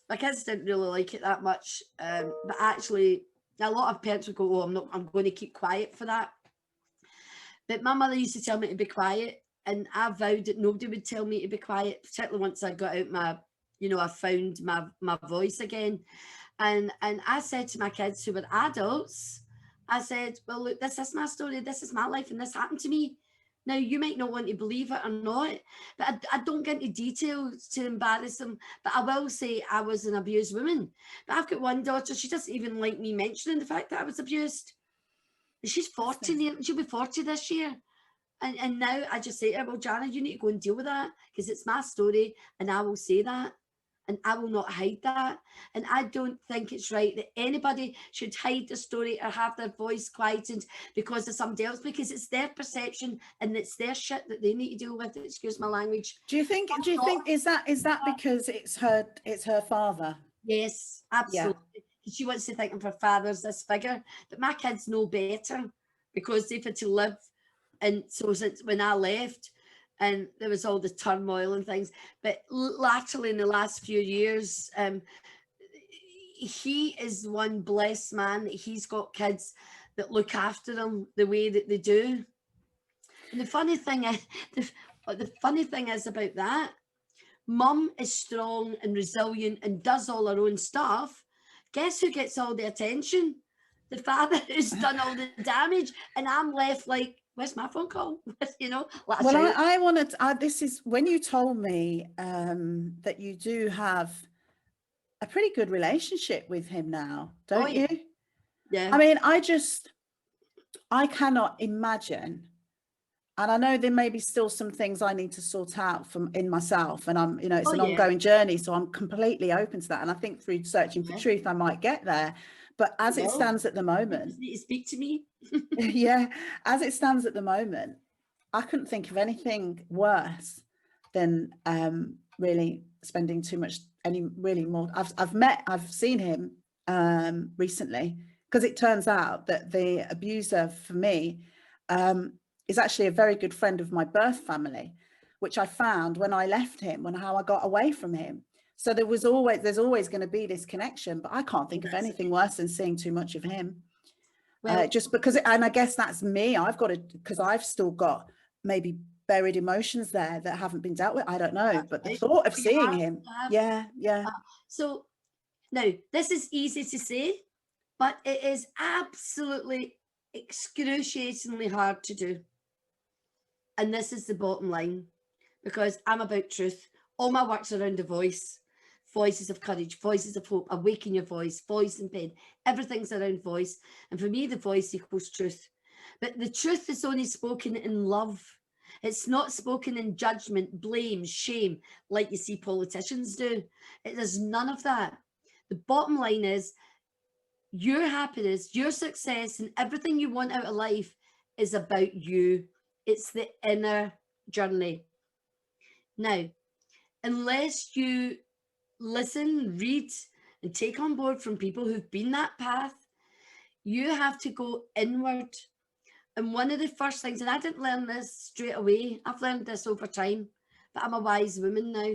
my kids didn't really like it that much. But actually, a lot of parents would go, "Oh, I'm going to keep quiet for that." But my mother used to tell me to be quiet, and I vowed that nobody would tell me to be quiet, particularly once I got out I found my voice again. And I said to my kids who were adults, I said, well, look, this is my story, this is my life, and this happened to me. Now, you might not want to believe it or not, but I don't get into details to embarrass them. But I will say I was an abused woman. But I've got one daughter, she doesn't even like me mentioning the fact that I was abused. She's 40, she'll be 40 this year. And now I just say to her, well, Jana, you need to go and deal with that because it's my story and I will say that. And I will not hide that. And I don't think it's right that anybody should hide their story or have their voice quietened because of somebody else, because it's their perception and it's their shit that they need to deal with. Excuse my language. Do you think is that because it's her father? Yes, Yeah. absolutely. She wants to think of her father as this figure, but my kids know better because they've had to live. And so since when I left, and there was all the turmoil and things, but laterally in the last few years, he is one blessed man that he's got kids that look after him the way that they do. And the funny thing is, the funny thing is about that Mum is strong and resilient and does all her own stuff. Guess who gets all the attention? The father who's done all the damage, and I'm left like, where's my phone call? You know, lash Well, out. I wanted, this is when you told me that you do have a pretty good relationship with him now, Oh don't yeah, you? yeah. I mean, I cannot imagine. And I know there may be still some things I need to sort out from in myself. And I'm, it's Oh an yeah, ongoing journey. So I'm completely open to that. And I think through searching for yeah. truth, I might get there. But as it Well, stands at the you just moment, need to speak to me. yeah, as it stands at the moment, I couldn't think of anything worse than really spending too much any really more. I've seen him recently, because it turns out that the abuser for me is actually a very good friend of my birth family, which I found when I left him and how I got away from him. So there's always going to be this connection, but I can't think of That's it. anything worse than seeing too much of him. Well, Just because, and I guess that's me. I've got to, because I've still got maybe buried emotions there that haven't been dealt with. I don't know, that's but the right. thought of You seeing have, him, you have. yeah. So now this is easy to say, but it is absolutely excruciatingly hard to do. And this is the bottom line, because I'm about truth. All my work's around the voice, voices of courage, voices of hope, awaken your voice, voice and pain. Everything's around voice. And for me, the voice equals truth. But the truth is only spoken in love. It's not spoken in judgment, blame, shame, like you see politicians do. There's none of that. The bottom line is your happiness, your success, and everything you want out of life is about you. It's the inner journey. Now, unless you listen, read, and take on board from people who've been that path, you have to go inward. And one of the first things, and I didn't learn this straight away, I've learned this over time, but I'm a wise woman now.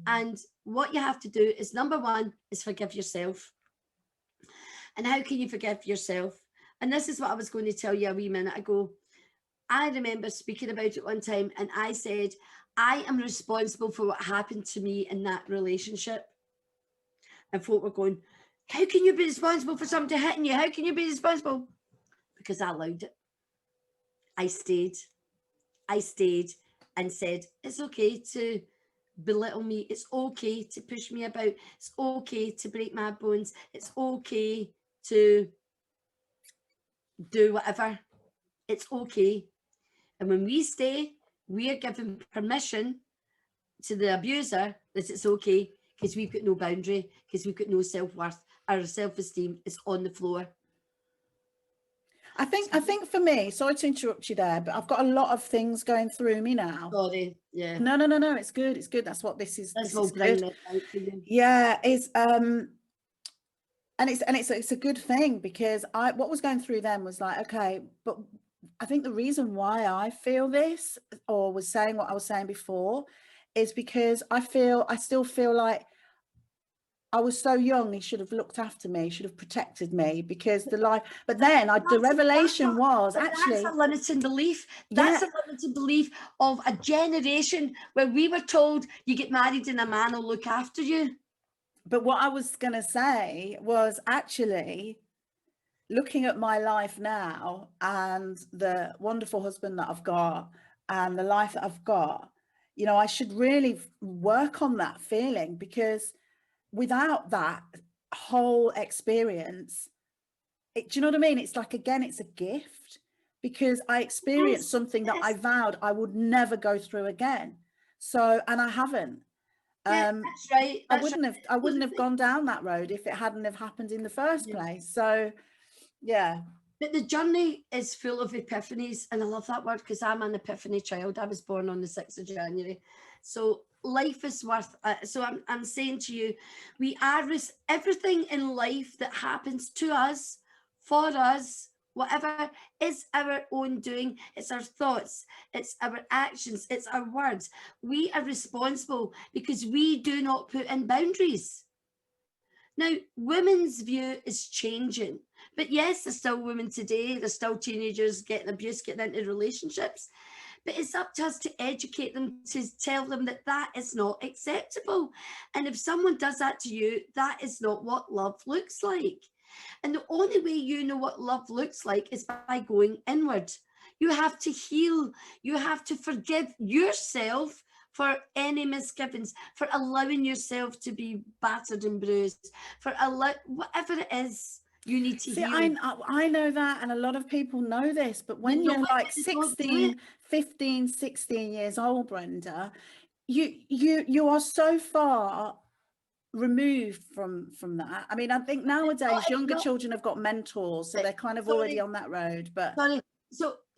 And what you have to do is, number one, is forgive yourself. And how can you forgive yourself? And this is what I was going to tell you a wee minute ago. I remember speaking about it one time, and I said, I am responsible for what happened to me in that relationship. And folk were going, how can you be responsible for somebody hitting you? How can you be responsible? Because I allowed it. I stayed. I stayed and said, it's okay to belittle me. It's okay to push me about. It's okay to break my bones. It's okay to do whatever. It's okay. And when we stay, we are giving permission to the abuser that it's okay, because we've got no boundary, because we've got no self-worth. Our self-esteem is on the floor. I think for me, sorry to interrupt you there, but I've got a lot of things going through me now. Sorry, yeah. No, it's good. It's good. That's what this is. This This will is bring good. this out for you. Yeah, and it's a good thing, because what was going through them was like, okay, but I think the reason why I feel this, or was saying what I was saying before, is because I still feel like I was so young. He should have looked after me, should have protected me, because but then the revelation was That's actually, a limiting belief. That's yeah. a limiting belief of a generation where we were told you get married and a man will look after you. But what I was going to say was actually, looking at my life now and the wonderful husband that I've got and the life that I've got, I should really work on that feeling, because without that whole experience, do you know what I mean? It's like, again, it's a gift, because I experienced something that I Yes. vowed I would never go through again. So, and I haven't. Yeah, that's right. I That's wouldn't have gone down that road if it hadn't have happened in the first right. place. So, yeah. But the journey is full of epiphanies, and I love that word because I'm an epiphany child. I was born on the 6th of January. So life is worth, I'm saying to you, we are, everything in life that happens to us, for us, whatever, is our own doing. It's our thoughts, it's our actions, it's our words. We are responsible because we do not put in boundaries. Now, women's view is changing, but yes, there's still women today, there's still teenagers getting abused, getting into relationships. But it's up to us to educate them, to tell them that that is not acceptable. And if someone does that to you, that is not what love looks like. And the only way you know what love looks like is by going inward. You have to heal. You have to forgive yourself for any misgivings, for allowing yourself to be battered and bruised, for whatever it is you need to See, heal. I know that, and a lot of people know this, but You when know you're it, like but they don't do it. 16, 15, 16 years old, Brenda, you are so far removed from that. I mean, I think nowadays It's younger not, children have got mentors, so they're kind of already sorry, on that road. But sorry.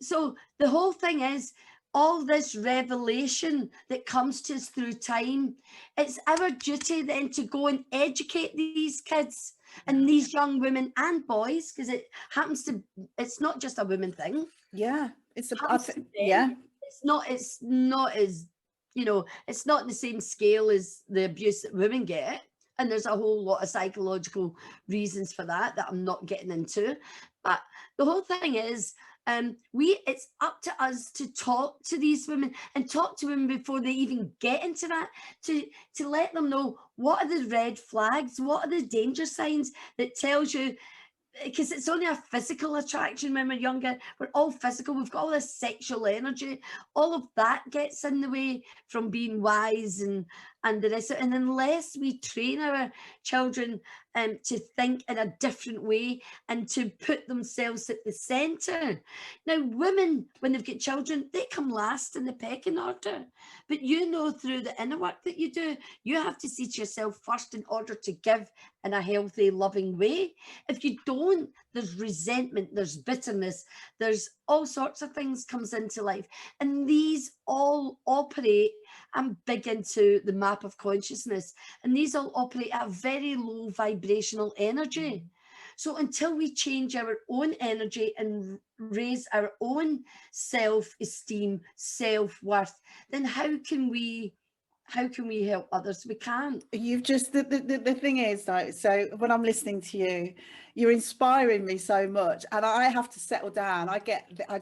So the whole thing is all this revelation that comes to us through time. It's our duty then to go and educate these kids yeah, and these young women and boys, because it happens to. It's not just a women thing. yeah, it's Happens to yeah, men. It's not. It's not as, it's not the same scale as the abuse that women get. And there's a whole lot of psychological reasons for that I'm not getting into. But the whole thing is, it's up to us to talk to these women and talk to women before they even get into that, to let them know what are the red flags, what are the danger signs that tells you, because it's only a physical attraction when we're younger. We're all physical. We've got all this sexual energy. All of that gets in the way from being wise and the rest. And unless we train our children to think in a different way and to put themselves at the centre. Now, women, when they've got children, they come last in the pecking order. But through the inner work that you do, you have to see to yourself first in order to give in a healthy, loving way. If you don't, there's resentment, there's bitterness, there's all sorts of things comes into life. And these all operate, I'm big into the map of consciousness, and these all operate at a very low vibrational energy. So until we change our own energy and raise our own self-esteem, self-worth, then how can we help others? We can't. you've just the thing is, though, so when I'm listening to you, you're inspiring me so much, and I have to settle down. I'm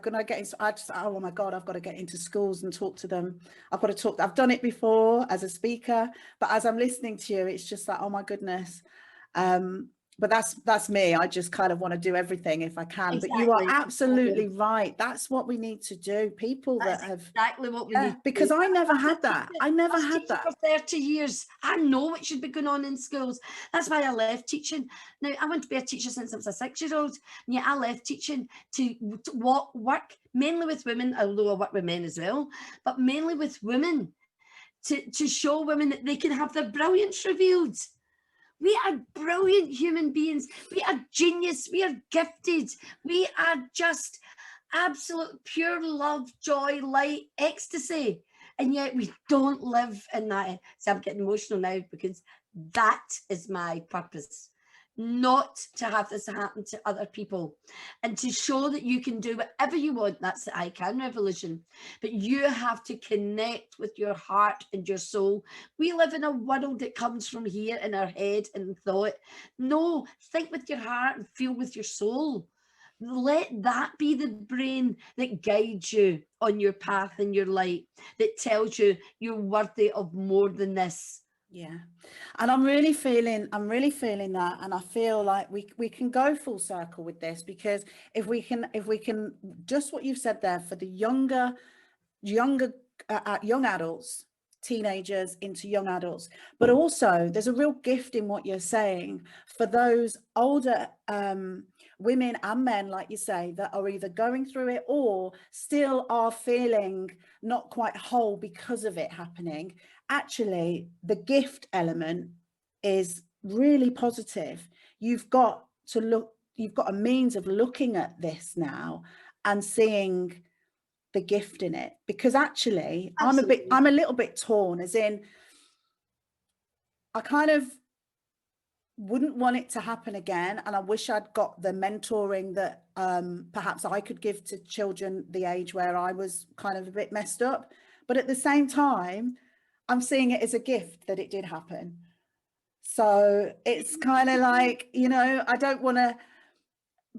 gonna get into, I just, oh my God, I've got to get into schools and talk to them. I've done it before as a speaker, but as I'm listening to you, it's just like, oh my goodness. But that's me. I just kind of want to do everything if I can. But you are Exactly. absolutely right. That's what we need to do. People That's that have, exactly what we yeah, need to because do. I never I was had a that. teacher. I I never was a had teacher that. for 30 years. I know what should be going on in schools. That's why I left teaching. Now, I want to be a teacher since I was a 6-year-old. And yet I left teaching to work mainly with women, although I work with men as well, but mainly with women, to show women that they can have their brilliance revealed. We are brilliant human beings. We are genius. We are gifted. We are just absolute pure love, joy, light, ecstasy. And yet we don't live in that. So I'm getting emotional now because that is my purpose. Not to have this happen to other people, and to show that you can do whatever you want. That's the I Can revolution. But you have to connect with your heart and your soul. We live in a world that comes from here in our head and thought. No, think with your heart and feel with your soul. Let that be the brain that guides you on your path and your light, that tells you you're worthy of more than this. Yeah, and I'm really feeling that, and I feel like we can go full circle with this, because if we can just what you've said there, for the younger young adults, teenagers into young adults, but also there's a real gift in what you're saying for those older women and men, like you say, that are either going through it or still are feeling not quite whole because of it happening. Actually, the gift element is really positive. You've got a means of looking at this now and seeing the gift in it, because actually Absolutely. I'm a little bit torn, as in I kind of wouldn't want it to happen again, and I wish I'd got the mentoring that perhaps I could give to children the age where I was kind of a bit messed up. But at the same time, I'm seeing it as a gift that it did happen. So it's kind of like, I don't want to,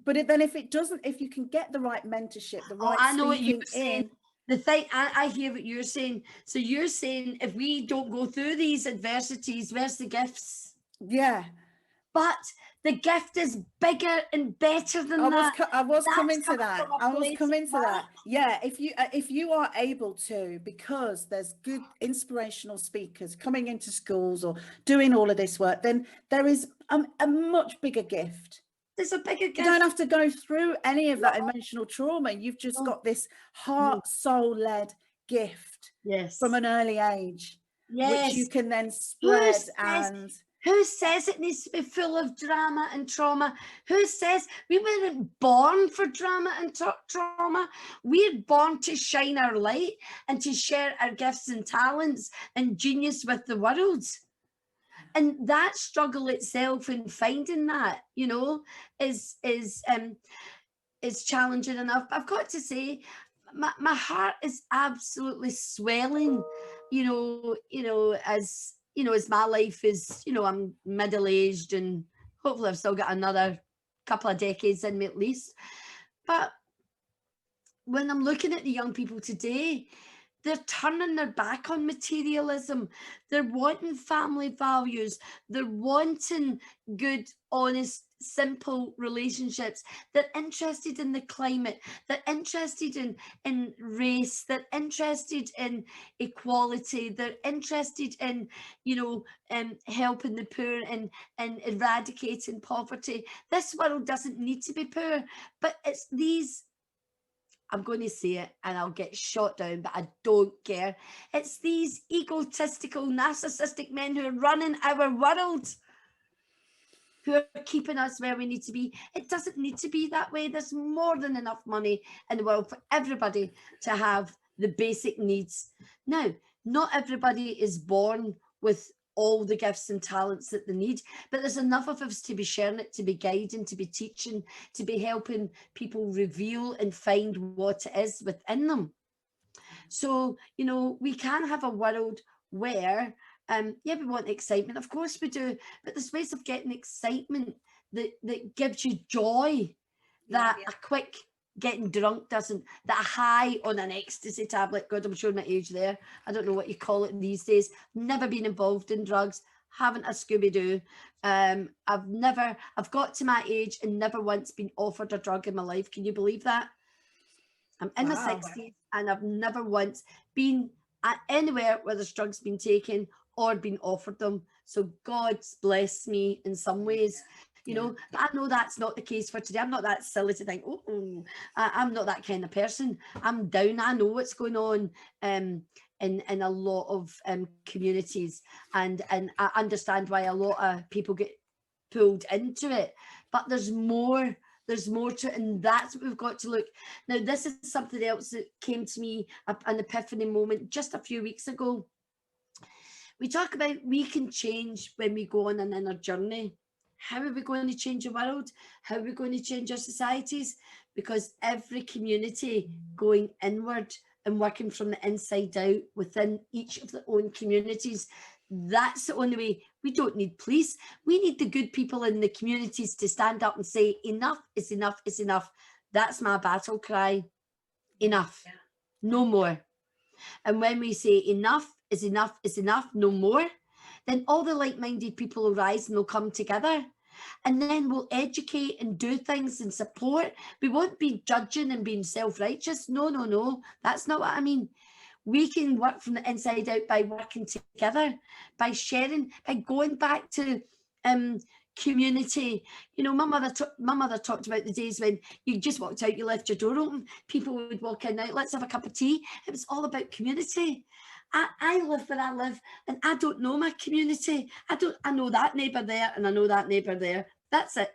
but then if it doesn't, if you can get the right mentorship, the right I know what you're speaking saying. in, The thing, I hear what you're saying. So you're saying if we don't go through these adversities, where's the gifts? Yeah. But the gift is bigger and better than that. I was That's coming to coming that. from a I was place coming of to that. love. Yeah, if you are able to, because there's good inspirational speakers coming into schools or doing all of this work, then there is a much bigger gift. There's a bigger gift. You don't have to go through any of that No. emotional trauma. You've just No. got this heart, soul-led gift Yes. from an early age, Yes. which you can then spread. Who says it needs to be full of drama and trauma? Who says we weren't born for drama and trauma? We're born to shine our light and to share our gifts and talents and genius with the world. And that struggle itself in finding that, you know, is challenging enough. I've got to say, my heart is absolutely swelling, as my life is, I'm middle-aged and hopefully I've still got another couple of decades in me at least. But when I'm looking at the young people today, they're turning their back on materialism. They're wanting family values. They're wanting good, honest, simple relationships. They're interested in the climate. They're interested in race. They're interested in equality. They're interested in, helping the poor and eradicating poverty. This world doesn't need to be poor, but it's these, I'm going to say it and I'll get shot down, but I don't care. It's these egotistical, narcissistic men who are running our world, who are keeping us where we need to be. It doesn't need to be that way. There's more than enough money in the world for everybody to have the basic needs. Now, not everybody is born with all the gifts and talents that they need, but there's enough of us to be sharing it, to be guiding, to be teaching, to be helping people reveal and find what it is within them. So, we can have a world where, we want excitement, of course we do, but there's ways of getting excitement that gives you joy, that a quick getting drunk doesn't, that a high on an ecstasy tablet, God, I'm showing my age there, I don't know what you call it these days, never been involved in drugs, haven't a Scooby-Doo, I've got to my age and never once been offered a drug in my life. Can you believe that? I'm in my 60s and I've never once been at anywhere where there's drugs been taken or been offered them. So God's blessed me in some ways, but I know that's not the case for today. I'm not that silly to think, I'm not that kind of person. I'm down. I know what's going on in a lot of communities, and I understand why a lot of people get pulled into it. But there's more to it, and that's what we've got to look. Now, this is something else that came to me, an epiphany moment just a few weeks ago. We talk about we can change when we go on an inner journey. How are we going to change the world? How are we going to change our societies? Because every community going inward and working from the inside out within each of their own communities, that's the only way. We don't need police. We need the good people in the communities to stand up and say, enough is enough is enough. That's my battle cry. Enough. No more. And when we say enough is enough is enough, no more, then all the like-minded people will rise and they'll come together. And then we'll educate and do things and support. We won't be judging and being self-righteous. No. That's not what I mean. We can work from the inside out by working together, by sharing, by going back to community. My mother talked about the days when you just walked out, you left your door open, people would walk in, now let's have a cup of tea. It was all about community. I live where I live and I don't know my community. I know that neighbour there and I know that neighbour there. That's it.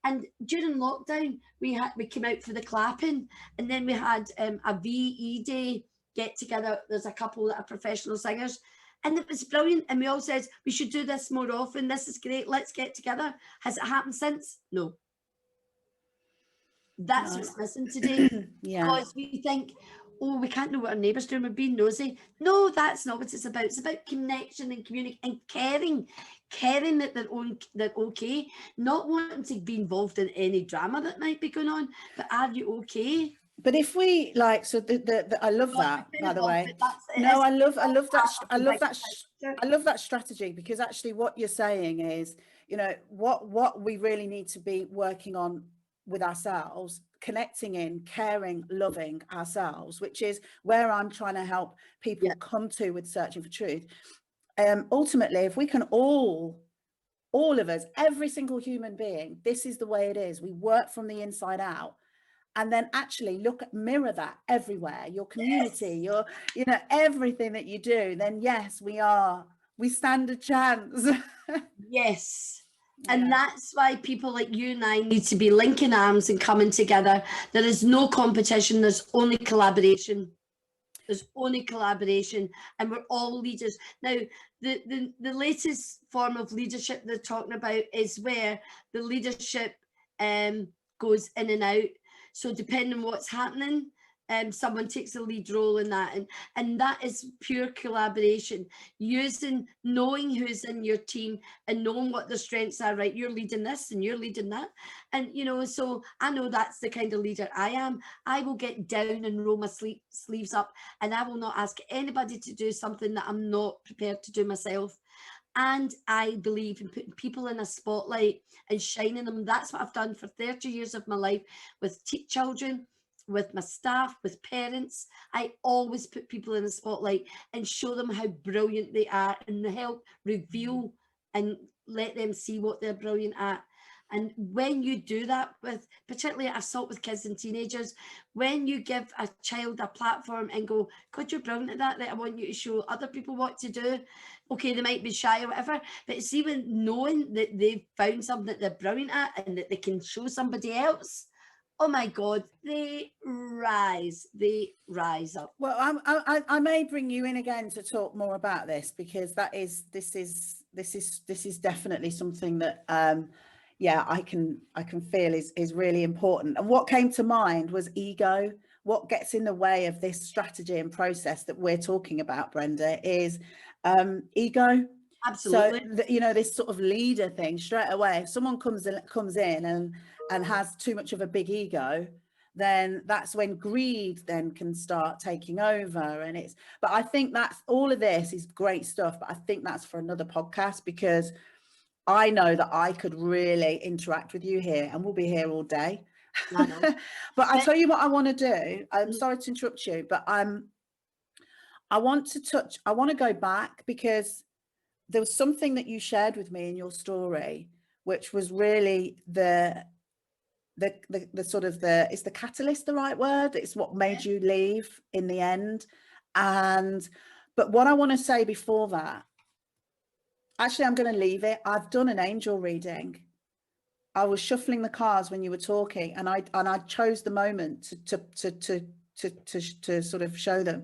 And during lockdown, we came out for the clapping, and then we had a VE day get together. There's a couple that are professional singers, and it was brilliant. And we all said we should do this more often. This is great. Let's get together. Has it happened since? No. That's what's missing today. Because we think, we can't know what our neighbours doing. We're being nosy. No, that's not what it's about. It's about connection and community and caring that they're okay, not wanting to be involved in any drama that might be going on. But are you okay? But if we like, so I love Gosh, that, we by kind of the off, way. but that's it No, is I love that, part of the big picture. I love that strategy, because actually what you're saying is, you know, what we really need to be working on with ourselves, connecting in, caring, loving ourselves, which is where I'm trying to help people Yeah. come to with searching for truth. Ultimately, if we can all of us, every single human being, this is the way it is. We work from the inside out, and then actually mirror that everywhere, your community, Yes. you know, everything that you do, then yes, we stand a chance. Yes. And Yeah. that's why people like you and I need to be linking arms and coming together. There is no competition, there's only collaboration. There's only collaboration, and we're all leaders. Now, the latest form of leadership they're talking about is where the leadership goes in and out. So depending on what's happening, someone takes a lead role in that, and that is pure collaboration, using knowing who's in your team and knowing what their strengths are. Right, you're leading this and you're leading that, and you know, so I know that's the kind of leader I am. I will get down and roll my sleeves up, and I will not ask anybody to do something that I'm not prepared to do myself. And I believe in putting people in a spotlight and shining them. That's what I've done for 30 years of my life with children, with my staff, with parents. I always put people in the spotlight and show them how brilliant they are, and help reveal and let them see what they're brilliant at. And when you do that with, particularly I've saw it with kids and teenagers, when you give a child a platform and go, God, you're brilliant at that, I want you to show other people what to do. Okay, they might be shy or whatever, but see, when knowing that they've found something that they're brilliant at and that they can show somebody else, oh my God, they rise up. Well, I may bring you in again to talk more about this, because this is definitely something that yeah, I can feel is really important. And what came to mind was ego. What gets in the way of this strategy and process that we're talking about, Brenda, is ego. So Absolutely. you know, this sort of leader thing, straight away, if someone comes in and has too much of a big ego, then that's when greed then can start taking over. And but I think that's, all of this is great stuff, but I think that's for another podcast, because I know that I could really interact with you here, and we'll be here all day. I know. But I But tell you what I want to do. I'm sorry to interrupt you, but I want to go back, because there was something that you shared with me in your story, which was really the sort of is the catalyst the right word? It's what made you leave in the end. And but what I want to say before that, actually, I'm going to leave it. I've done an angel reading. I was shuffling the cards when you were talking, and I chose the moment to sort of show them.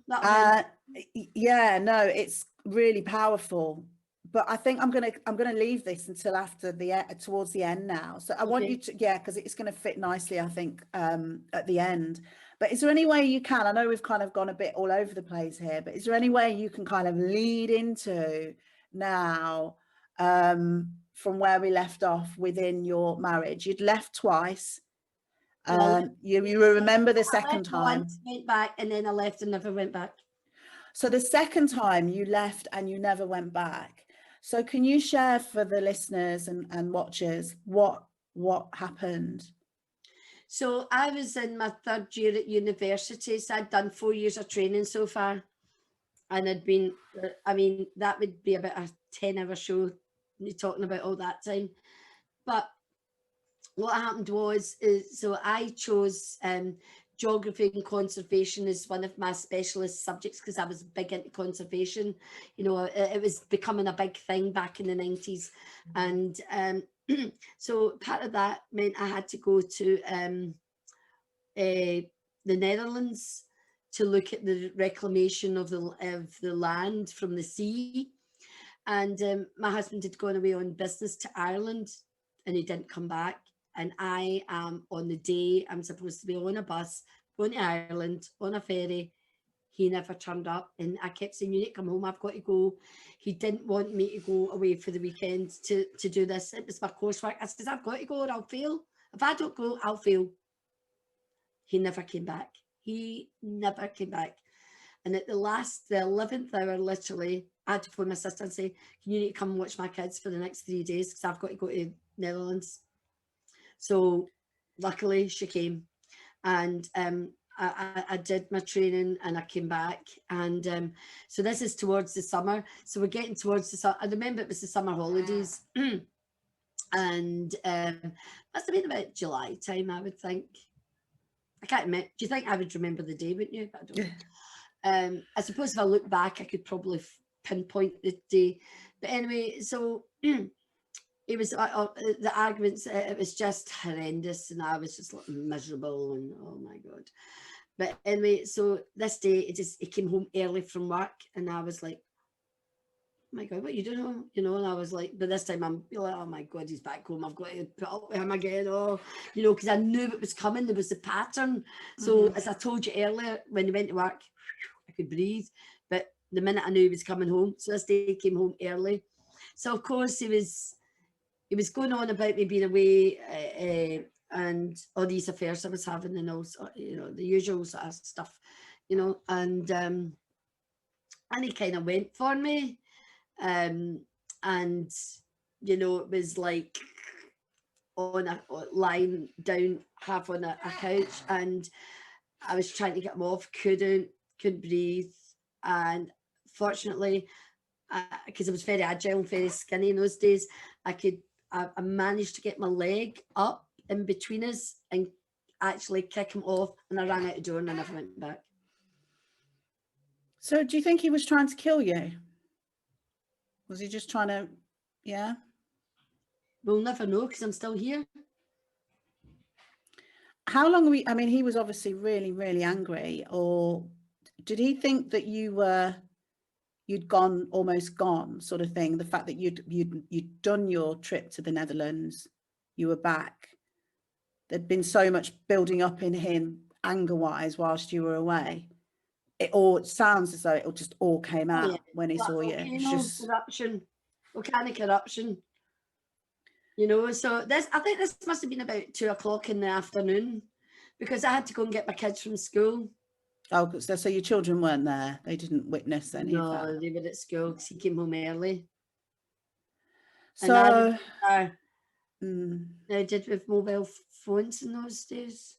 that'll be Yeah, no, it's really powerful. But I think I'm gonna leave this until after towards the end now. So I want you okay. to, yeah, because it's going to fit nicely, I think, at the end. But is there any way you can? I know we've kind of gone a bit all over the place here, but is there any way you can kind of lead into now, from where we left off within your marriage? You'd left twice. Well, You yes, remember the I second left time. once, went back, and then I left and never went back. So the second time you left and you never went back. So can you share for the listeners and watchers what happened? So I was in my third year at university, so I'd done 4 years of training so far, and I'd been, I mean, that would be about a 10-hour show, talking about all that time. But what happened was, so I chose geography and conservation as one of my specialist subjects, because I was big into conservation. You know, it was becoming a big thing back in the 90s. And so part of that meant I had to go to the Netherlands to look at the reclamation of the land from the sea. And my husband had gone away on business to Ireland, and he didn't come back. And I am, on the day I'm supposed to be on a bus going to Ireland on a ferry, he never turned up. And I kept saying, you need to come home, I've got to go. He didn't want me to go away for the weekend to do this. It was my coursework. I said, I've got to go or I'll fail. If I don't go, I'll fail. He never came back. He never came back. And at the 11th hour, literally, I had to phone my sister and say, can you need to come and watch my kids for the next 3 days? Because I've got to go to Netherlands. So luckily she came, and I did my training and I came back. And so this is towards the summer. So we're getting towards the summer. I remember it was the summer holidays. And must have been about July time, I would think. I can't remember. Do you think I would remember the day, wouldn't you? But I don't. I suppose if I look back, I could probably pinpoint the day. But anyway, so it was the arguments. It was just horrendous, and I was just like miserable, and oh my god. But anyway, so this day it came home early from work, and I was like, oh my god, what are you doing? You know, and I was like, but this time I'm like, oh my god, he's back home. I've got to put up with him again. Oh, you know, because I knew it was coming. There was the pattern. So as I told you earlier, when he went to work, I could breathe. But the minute I knew he was coming home, so this day he came home early. So of course he was going on about me being away and all these affairs I was having, and also, you know, the usual sort of stuff, you know, and he kind of went for me. And you know, it was like lying down half on a couch, and I was trying to get him off, couldn't breathe. And fortunately, because I was very agile and very skinny in those days, I managed to get my leg up in between us and actually kick him off, and I ran out the door and I never went back. So do you think he was trying to kill you? Was he just trying to, yeah? We'll never know, because I'm still here. How long are we, I mean, he was obviously really, really angry, or did he think that you'd almost gone sort of thing? The fact that you'd done your trip to the Netherlands, you were back. There'd been so much building up in him anger-wise whilst you were away. It sounds as though it just all came out when he saw you. It's just corruption, volcanic eruption. You know, so I think this must have been about 2 o'clock in the afternoon, because I had to go and get my kids from school. Oh, so your children weren't there? They didn't witness any of that? No, they were at school because he came home early. So I did with mobile phones in those days,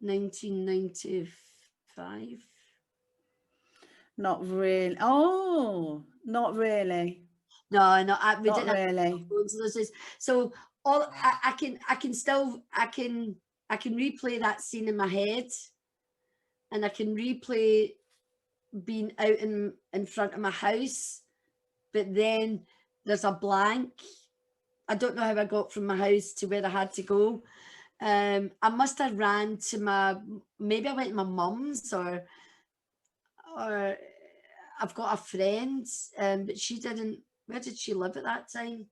1995. Not really. Oh, not really. No, we not didn't really. have phones in those days. So I can replay that scene in my head, and I can replay being out in front of my house, but then there's a blank. I don't know how I got from my house to where I had to go. I must have ran to maybe I went to my mum's, or I've got a friend, but she didn't. Where did she live at that time?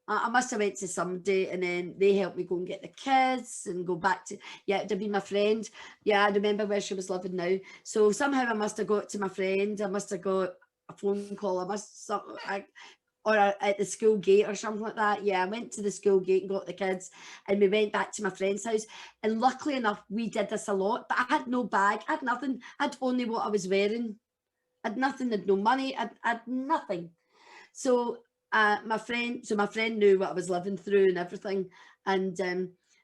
I must have went to somebody, and then they helped me go and get the kids and go back to, it'd have been my friend. Yeah, I remember where she was living now. So somehow I must have got to my friend. I must have got a phone call. Or at the school gate or something like that. Yeah, I went to the school gate and got the kids, and we went back to my friend's house. And luckily enough, we did this a lot, but I had no bag. I had nothing. I had only what I was wearing. I had nothing. I had no money. I had nothing. So my friend knew what I was living through and everything, and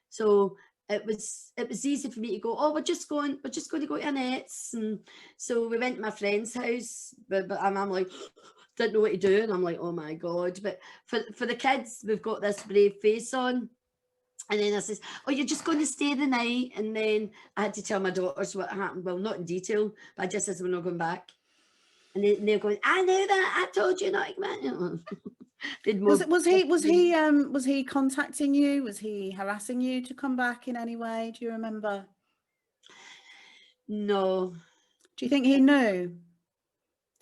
so it was easy for me to go, oh, we're just going to go to Annette's. And so we went to my friend's house, but I'm like, didn't know what to do, and I'm like, oh my god. But for the kids, we've got this brave face on. And then I says, oh, you're just going to stay the night? And then I had to tell my daughters what happened. Well, not in detail, but I just said we're not going back. And they're going, I knew that. I told you not to come back. Was he contacting you? Was he harassing you to come back in any way? Do you remember? No. Do you think he knew?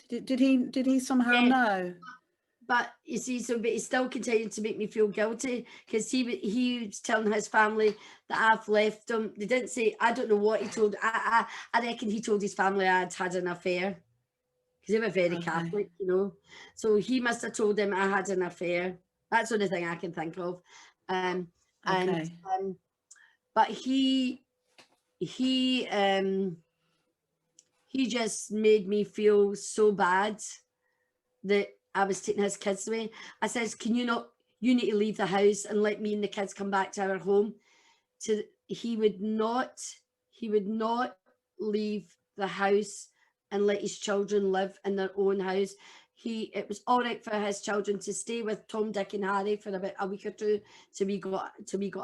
Did he somehow know? But you see, but he still continued to make me feel guilty, because he was telling his family that I've left him. They didn't say, I don't know what he told. I reckon he told his family I'd had an affair, because they were very Catholic, you know. So he must have told them I had an affair. That's the only thing I can think of. but he just made me feel so bad that I was taking his kids away. I says, can you not, you need to leave the house and let me and the kids come back to our home. He would not leave the house and let his children live in their own house. It was all right for his children to stay with Tom, Dick and Harry for about a week or two till we got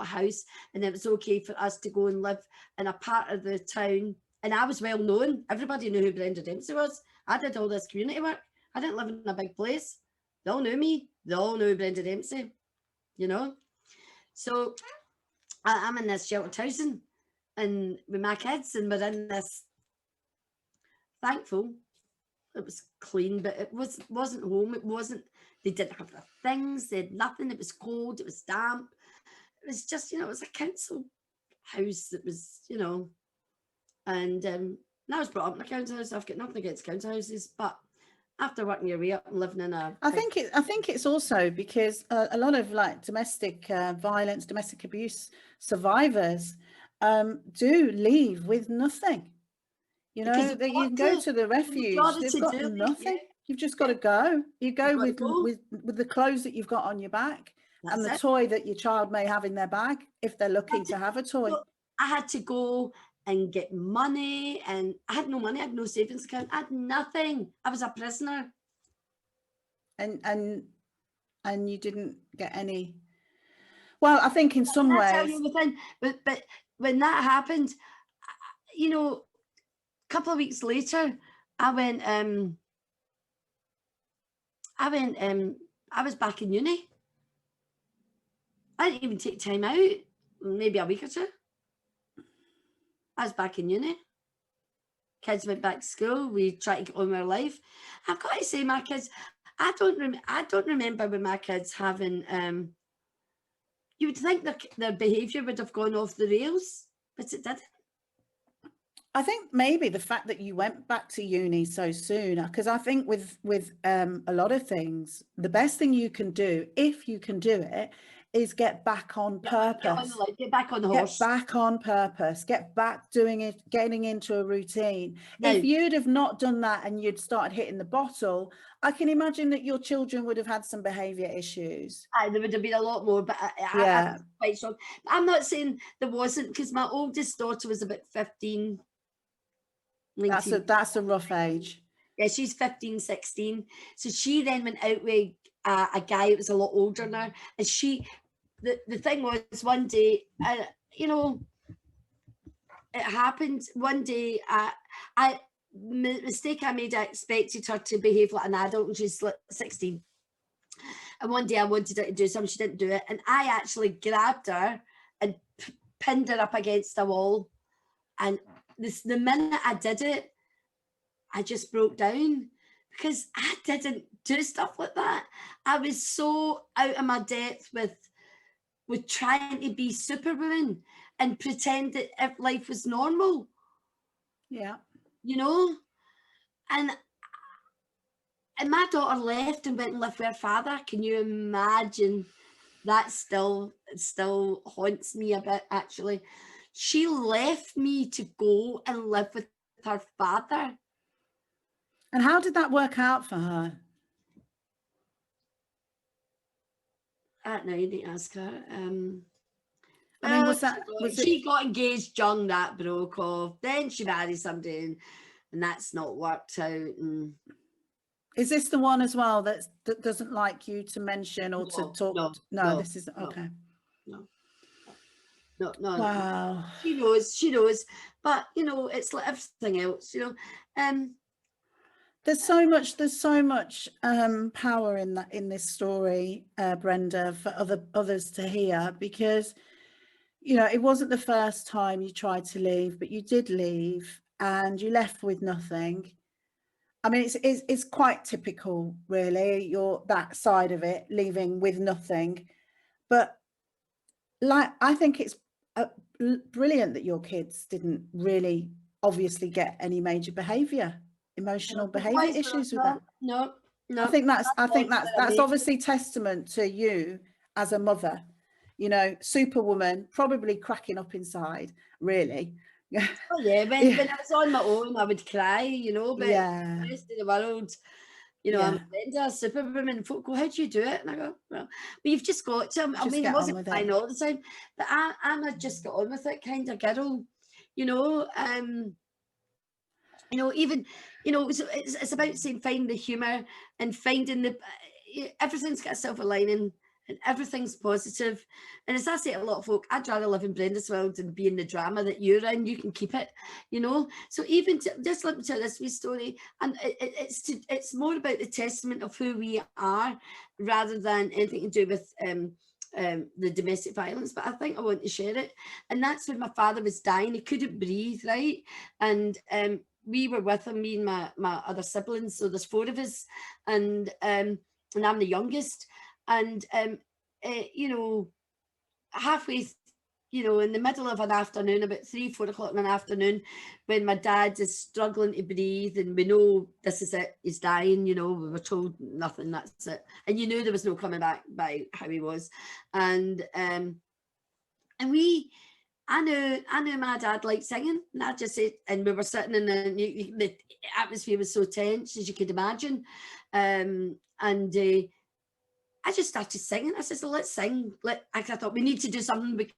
a house, and it was okay for us to go and live in a part of the town. And I was well known. Everybody knew who Brenda Dempsey was. I did all this community work. I didn't live in a big place. They all knew me. They all knew Brenda Dempsey, you know. So I'm in this sheltered housing and with my kids, and we're in this, thankful it was clean, but it wasn't home. It wasn't, they didn't have the things, they had nothing. It was cold, it was damp. It was just, it was a council house that was, and I was brought up in a council house. I've got nothing against council houses, but after working your way up and living in a, I think it's also because a lot of like domestic violence, domestic abuse survivors do leave with nothing. You know, that you can go to the refuge, they've got nothing. You've just got to go. You go with the clothes that you've got on your back and the toy that your child may have in their bag, if they're lucky to have a toy. I had to go and get money, and I had no money. I had no savings account. I had nothing. I was a prisoner. And you didn't get any. Well, I think in some ways. But when that happened, a couple of weeks later, I was back in uni. I didn't even take time out, maybe a week or two. I was back in uni. Kids went back to school. We tried to get on with our life. I've got to say, my kids, I don't remember with my kids having, you would think their behaviour would have gone off the rails, but it didn't. I think maybe the fact that you went back to uni so soon, because I think with a lot of things, the best thing you can do, if you can do it, is get back on purpose. Get back on the horse. Get back on purpose. Get back doing it, getting into a routine. Now, if you'd have not done that and you'd started hitting the bottle, I can imagine that your children would have had some behaviour issues. There would have been a lot more, but I was quite shocked. I'm not saying there wasn't, because my oldest daughter was about 15. 19. That's a rough age. Yeah, she's 15, 16. So she then went out with a guy that was a lot older now. And the thing was, one day, it happened one day. Mistake I made, I expected her to behave like an adult, and she's 16. And one day I wanted her to do something, she didn't do it. And I actually grabbed her and pinned her up against a wall. And the minute I did it, I just broke down, because I didn't do stuff like that. I was so out of my depth with trying to be Superwoman and pretend that life was normal. Yeah. And my daughter left and went and lived with her father. Can you imagine? That still haunts me a bit, actually. She left me to go and live with her father. And how did that work out for her? I don't know, you need to ask her. She got engaged young, that broke off. Then she married somebody, and that's not worked out. And is this the one as well that doesn't like you to mention or to talk? No, this is okay. No. Wow. She knows. But it's like everything else. There's so much power in this story, Brenda, for others to hear, because it wasn't the first time you tried to leave, but you did leave, and you left with nothing. I mean, it's quite typical, really. You're that side of it, leaving with nothing. But I think it's brilliant that your kids didn't really obviously get any major emotional behavior issues with that. No. I think that's obviously testament to you as a mother. you know, superwoman, probably cracking up inside, really. Oh yeah, when Yeah, I was on my own, I would cry, you know, but yeah, the rest of the world, you know, I'm yeah. a Brenda, superwoman. Folk go, how do you do it? And I go, well, you've just got to. I Just mean, I get on wasn't with it. fine all the time, but I'm a just get on with it kind of girl, you know. You know, even, you know, so it's about saying finding the humour and finding the everything's got a silver lining and everything's positive. And as I say to a lot of folk, I'd rather live in Brenda's world and be in the drama that you're in. You can keep it, you know. So even just let me tell this wee story, and it's more about the testament of who we are rather than anything to do with the domestic violence. But I think I want to share it, and that's when my father was dying. He couldn't breathe, right, and we were with him, me and my other siblings. So there's four of us, and I'm the youngest. And you know, halfway, you know, in the middle of an afternoon, about 3, 4 o'clock in an afternoon, when my dad is struggling to breathe, and we know this is it, he's dying. You know, we were told nothing, that's it, and you knew there was no coming back by how he was, and we. I knew my dad liked singing, and I just said, and we were sitting in the atmosphere was so tense as you could imagine, and I just started singing. I said, so let's sing. I thought we need to do something. We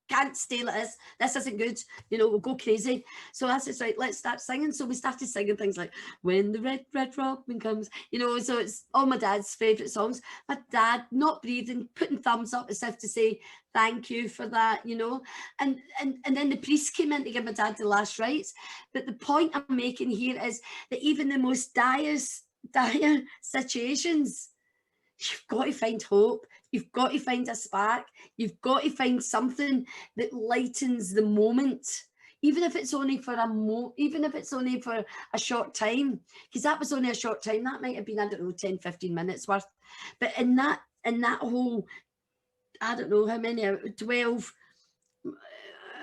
can't stay like this. This isn't good. You know, we'll go crazy. So I said, right, let's start singing. So we started singing things like When the Red, Red Robin Comes, you know, so it's all my dad's favourite songs. My dad not breathing, putting thumbs up as if to say, thank you for that, you know. And then the priest came in to give my dad the last rites. But the point I'm making here is that even the most dire situations, you've got to find hope. You've got to find a spark. You've got to find something that lightens the moment, even if it's only for even if it's only for a short time, because that was only a short time. That might have been, I don't know, 10, 15 minutes worth. But in that whole, I don't know how many, 12,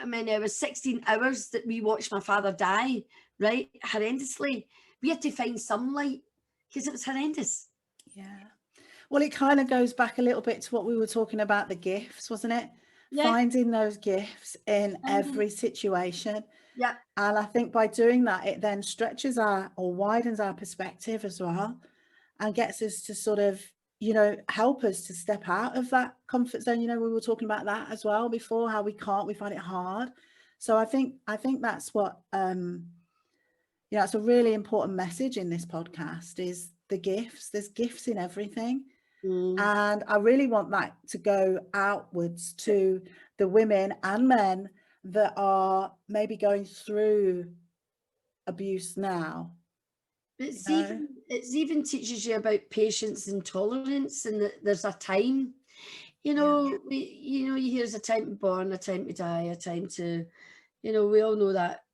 how many hours, 16 hours that we watched my father die, right, horrendously, we had to find some light because it was horrendous. Yeah. Well, it kind of goes back a little bit to what we were talking about, the gifts, wasn't it? Yeah. Finding those gifts in every situation. Yeah. And I think by doing that, it then stretches or widens our perspective as well, and gets us to sort of, you know, help us to step out of that comfort zone. You know, we were talking about that as well before, how we find it hard. So I think that's what, you know, it's a really important message in this podcast is the gifts. There's gifts in everything. And I really want that to go outwards to the women and men that are maybe going through abuse now. It's You know? even teaches you about patience and tolerance, and that there's a time. You Yeah. know, you hear there's a time to be born, a time to die, a time to, you know, we all know that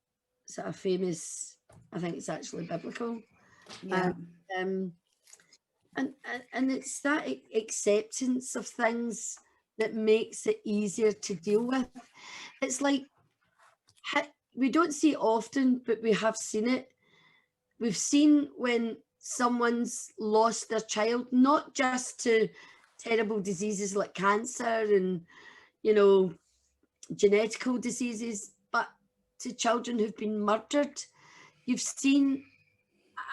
sort of famous. I think it's actually biblical. Yeah. Um, and it's that acceptance of things that makes it easier to deal with. It's like we don't see it often, but we have seen it. We've seen when someone's lost their child, not just to terrible diseases like cancer and, you know, genetical diseases, but to children who've been murdered. You've seen,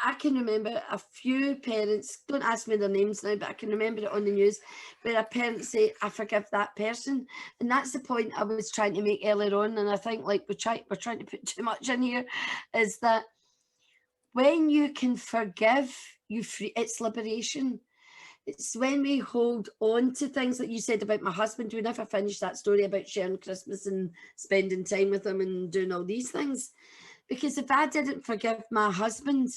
I can remember a few parents, don't ask me their names now, but I can remember it on the news, where a parent say, I forgive that person. And that's the point I was trying to make earlier on. And I think like we're trying to put too much in here, is that when you can forgive, you free, it's liberation. It's when we hold on to things like you said about my husband. We never finished that story about sharing Christmas and spending time with him and doing all these things. Because if I didn't forgive my husband,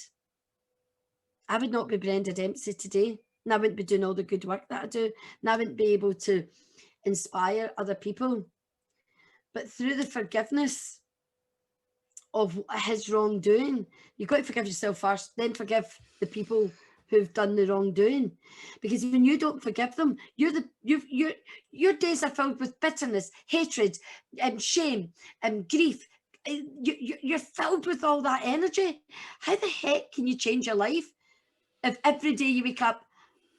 I would not be Brenda Dempsey today. And I wouldn't be doing all the good work that I do. And I wouldn't be able to inspire other people. But through the forgiveness of his wrongdoing, you've got to forgive yourself first, then forgive the people who've done the wrongdoing. Because when you don't forgive them, your days are filled with bitterness, hatred, shame, grief. You're filled with all that energy. How the heck can you change your life if every day you wake up,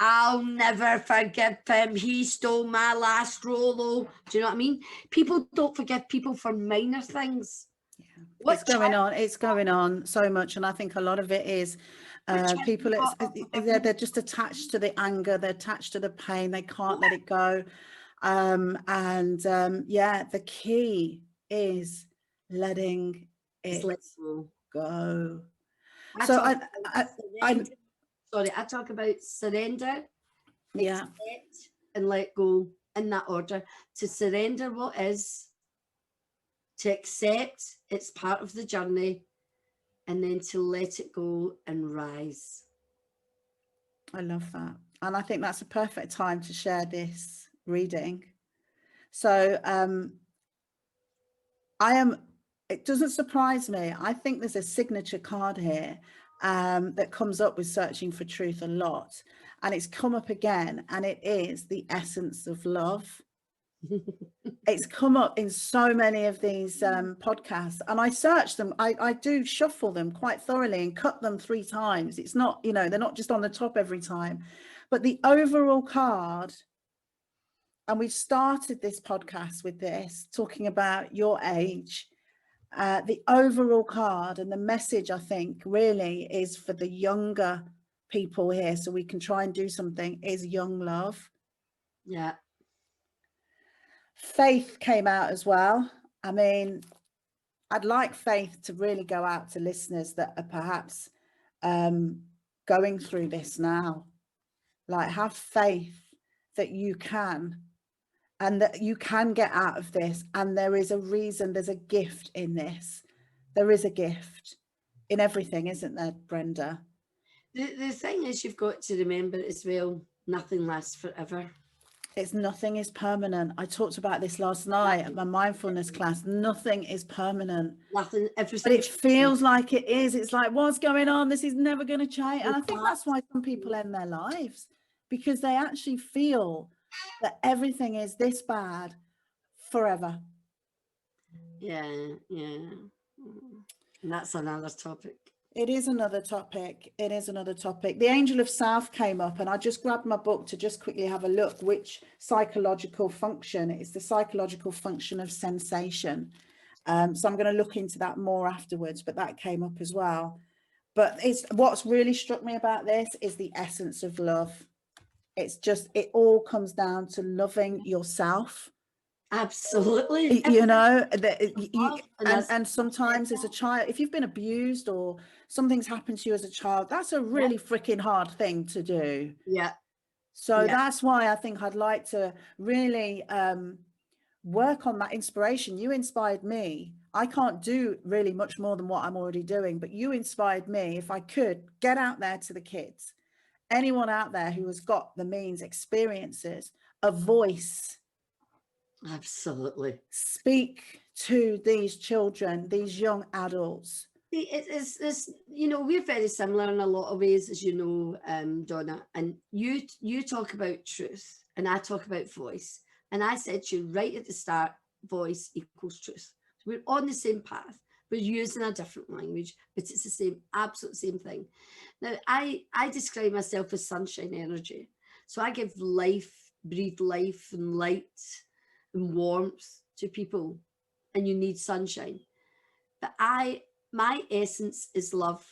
I'll never forgive him. He stole my last Rolo. Do you know what I mean? People don't forgive people for minor things. Yeah. What It's going on. It's going on so much, and I think a lot of it is people. They're just attached to the anger. They're attached to the pain. They can't let it go. Yeah, the key is letting it go. I talk about surrender, Yeah, accept, and let go in that order. To surrender what is, to accept it's part of the journey, and then to let it go and rise. I love that. And I think that's a perfect time to share this reading. So it doesn't surprise me. I think there's a signature card here that comes up with Searching for Truth a lot. And it's come up again, and it is the essence of love. It's come up in so many of these podcasts, and I search them. I do shuffle them quite thoroughly and cut them 3 times. It's not, you know, they're not just on the top every time, but the overall card. And we've started this podcast with this, talking about your age. The overall card and the message, I think, really is for the younger people here, so we can try and do something, is young love. Yeah. Faith came out as well. I mean, I'd like faith to really go out to listeners that are perhaps going through this now. Like, have faith that you can, and that you can get out of this. And there is a reason, there's a gift in this. There is a gift in everything, isn't there, Brenda? The thing is, you've got to remember as well, nothing lasts forever. Nothing is permanent. I talked about this last night at my mindfulness class. Nothing is permanent. Nothing, everything. But it feels like it is. It's like, what's going on? This is never going to change. And I think that's why some people end their lives, because they actually feel that everything is this bad forever. Yeah. And that's another topic. It is another topic. It is another topic. The Angel of South came up, and I just grabbed my book to just quickly have a look which psychological function. It's the psychological function of sensation. So I'm going to look into that more afterwards, but that came up as well. But what's really struck me about this is the essence of love. It's just, it all comes down to loving yourself. Absolutely. You know, and sometimes as a child, if you've been abused or something's happened to you as a child, that's a really freaking hard thing to do. Yeah. So that's why I think I'd like to really work on that inspiration. You inspired me. I can't do really much more than what I'm already doing, but you inspired me. If I could get out there to the kids, anyone out there who has got the means, experiences, a voice. Absolutely. Speak to these children, these young adults. It's you know, we're very similar in a lot of ways, as you know, Donna. And you talk about truth, and I talk about voice. And I said to you right at the start, voice equals truth. So we're on the same path. We're using a different language, but it's the same, absolute same thing. Now, I describe myself as sunshine energy. So I give life, breathe life and light and warmth to people, and you need sunshine. But my essence is love.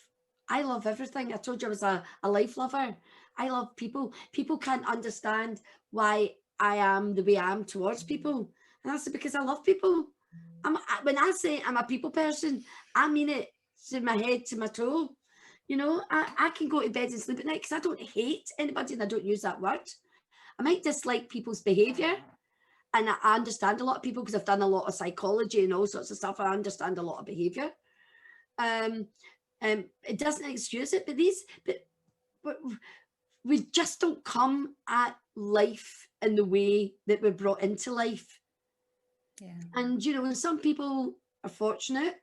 I love everything. I told you I was a life lover. I love people. People can't understand why I am the way I am towards people, and that's because I love people. When I say I'm a people person, I mean it to my head to my toe. You know, I can go to bed and sleep at night because I don't hate anybody, and I don't use that word. I might dislike people's behaviour. And I understand a lot of people because I've done a lot of psychology and all sorts of stuff. I understand a lot of behaviour. It doesn't excuse it, but we just don't come at life in the way that we're brought into life. Yeah. And you know, some people are fortunate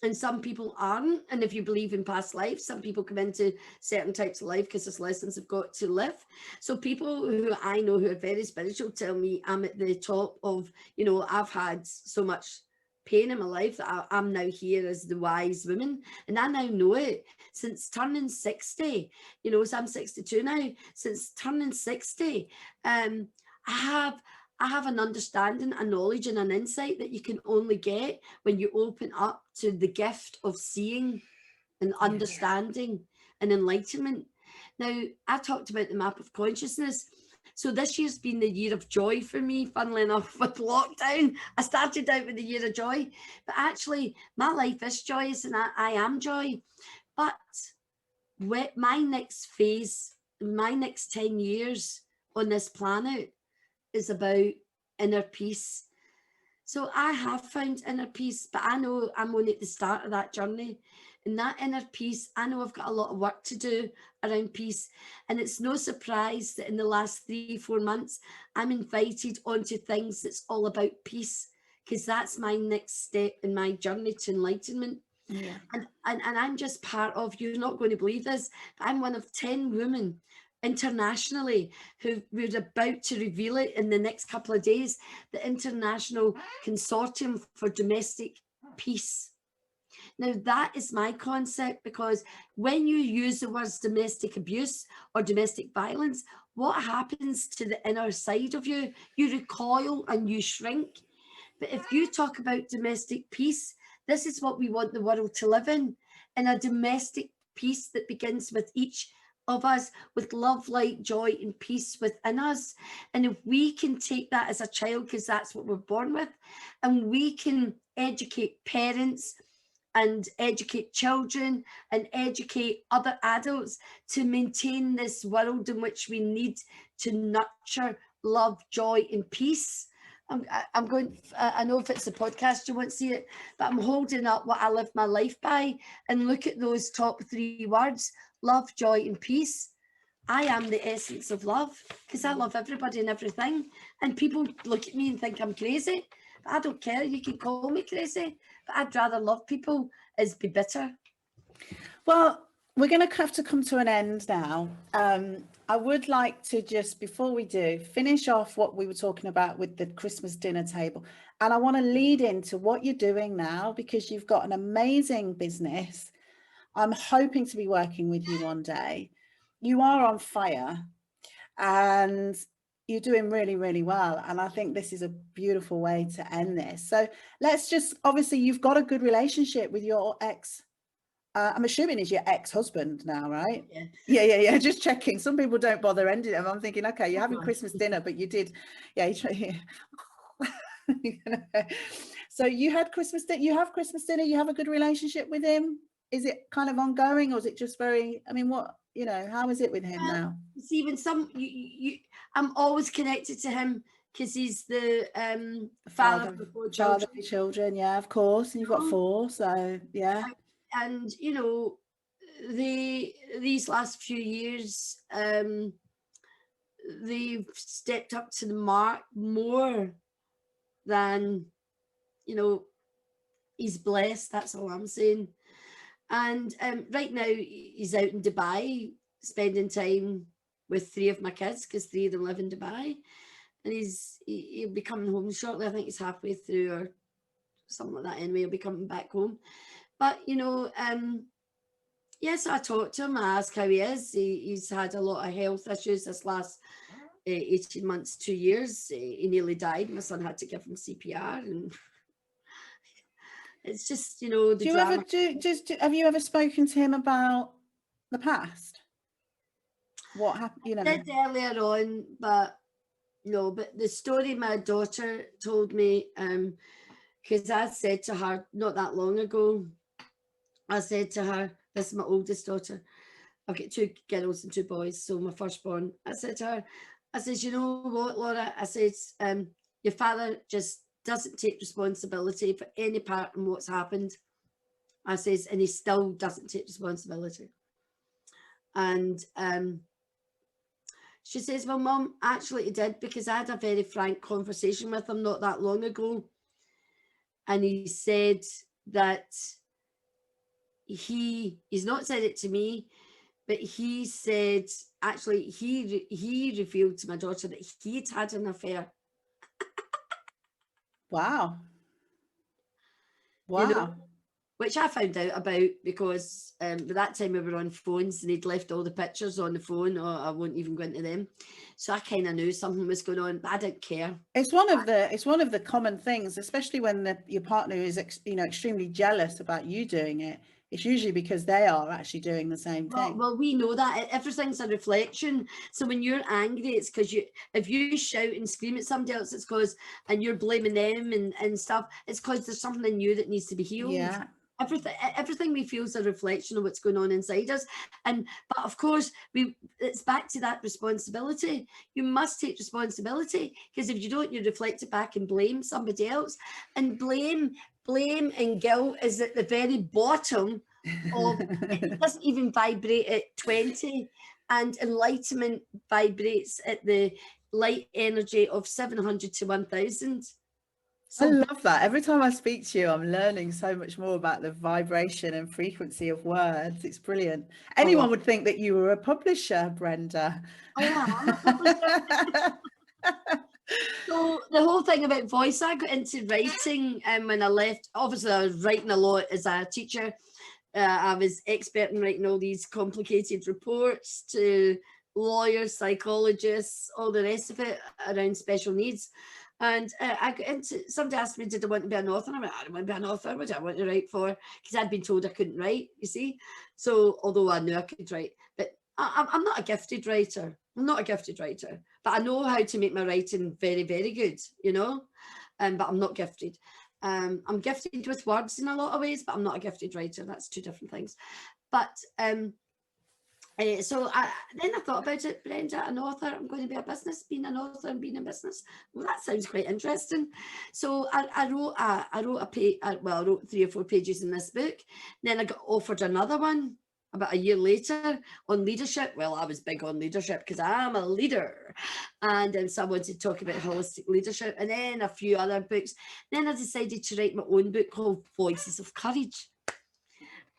and some people aren't. And if you believe in past life, some people come into certain types of life because there's lessons they've got to live. So people who I know who are very spiritual tell me I'm at the top of, you know, I've had so much pain in my life that I'm now here as the wise woman, and I now know it since turning 60. You know, so I'm 62 now. Since turning 60, I have I have an understanding, a knowledge, and an insight that you can only get when you open up to the gift of seeing and Yeah. understanding and enlightenment. Now, I talked about the map of consciousness. So this year's been the year of joy for me, funnily enough, with lockdown. I started out with the year of joy, but actually my life is joyous and I am joy. But with my next phase, my next 10 years on this planet is about inner peace. So I have found inner peace, but I know I'm only at the start of that journey. And that inner peace, I know I've got a lot of work to do around peace. And it's no surprise that in the last 3, 4 months, I'm invited onto things that's all about peace, because that's my next step in my journey to enlightenment. Yeah. And I'm just part of, you're not going to believe this, but I'm one of 10 women internationally who we're about to reveal it in the next couple of days, the International Consortium for Domestic Peace. Now, that is my concept, because when you use the words domestic abuse or domestic violence, what happens to the inner side of you? You recoil and you shrink. But if you talk about domestic peace, this is what we want the world to live in a domestic peace that begins with each of us, with love, light, joy, and peace within us. And if we can take that as a child, because that's what we're born with, and we can educate parents and educate children and educate other adults to maintain this world in which we need to nurture love, joy, and peace. I'm going, I know if it's a podcast you won't see it, but I'm holding up what I live my life by, and look at those top 3 words: love, joy, and peace. I am the essence of love, because I love everybody and everything. And people look at me and think I'm crazy, but I don't care. You can call me crazy, but I'd rather love people as be bitter. Well, we're going to have to come to an end now. I would like to just, before we do, finish off what we were talking about with the Christmas dinner table. And I want to lead into what you're doing now, because you've got an amazing business. I'm hoping to be working with you one day. You are on fire and you're doing really, really well. And I think this is a beautiful way to end this. So let's just, obviously, you've got a good relationship with your ex. I'm assuming it's your ex-husband now, right? Yeah. Just checking. Some people don't bother ending them. I'm thinking, okay, you're having Christmas dinner, but you did. Yeah. So you had Christmas dinner. You have Christmas dinner. You have a good relationship with him. Is it kind of ongoing, or is it just very? I mean, what how is it with him now? See, when I'm always connected to him, because he's the father of the 4 children. Father of your children, yeah, of course. And you've got 4, so yeah. And these last few years, they've stepped up to the mark more than, he's blessed. That's all I'm saying. And right now he's out in Dubai spending time with 3 of my kids, because 3 of them live in Dubai, and he'll be coming home shortly. I think he's halfway through or something like that. Anyway, he'll be coming back home. But yes, I talked to him. I asked how he is. He's had a lot of health issues this last 18 months, 2 years. He nearly died. My son had to give him CPR, and it's just, the Do you drama. have you ever spoken to him about the past? What happened? I did earlier on, but no. But the story my daughter told me, because I said to her not that long ago, I said to her, this is my oldest daughter. I've got 2 girls and 2 boys, so my firstborn. I said to her, I said, you know what, Laura? I said, your father just doesn't take responsibility for any part in what's happened. I says, and he still doesn't take responsibility. And she says, well, Mum, actually he did, because I had a very frank conversation with him not that long ago. And he said that he's not said it to me, but he said, actually, he revealed to my daughter that he'd had an affair. Wow. you know, Wow. which I found out about because by that time we were on phones and he'd left all the pictures on the phone, or I won't even go into them. So I kind of knew something was going on, but I didn't care. It's one of the common things, especially when your partner is extremely jealous about you doing it. It's usually because they are actually doing the same Well, thing. well, we know that everything's a reflection. So when you're angry, it's because if you shout and scream at somebody else, it's because, and you're blaming them and stuff, it's because there's something in you that needs to be healed. Yeah. Everything we feel is a reflection of what's going on inside us. But of course, it's back to that responsibility. You must take responsibility, because if you don't, you reflect it back and blame somebody else. And blame and guilt is at the very bottom of, it doesn't even vibrate at 20, and enlightenment vibrates at the light energy of 700 to 1000. I So love that. Every time I speak to you, I'm learning so much more about the vibration and frequency of words. It's brilliant. oh, Anyone would think that you were a publisher, Brenda. I am a publisher. So the whole thing about voice, I got into writing when I left. Obviously, I was writing a lot as a teacher. I was expert in writing all these complicated reports to lawyers, psychologists, all the rest of it around special needs. And I got into, somebody asked me, did I want to be an author? I went, I don't want to be an author. What do I want to write for? Because I'd been told I couldn't write, you see. So, although I knew I could write, but I'm not a gifted writer. I'm not a gifted writer, but I know how to make my writing very, very good, but I'm not gifted. I'm gifted with words in a lot of ways, but I'm not a gifted writer. That's two different things. But then I thought about it, Brenda, an author. I'm going to be a business, being an author and being in business. Well, that sounds quite interesting. So I wrote 3 or 4 pages in this book. Then I got offered another one about a year later on leadership. Well, I was big on leadership because I'm a leader, and so I wanted to talk about holistic leadership, and then a few other books. Then I decided to write my own book called Voices of Courage.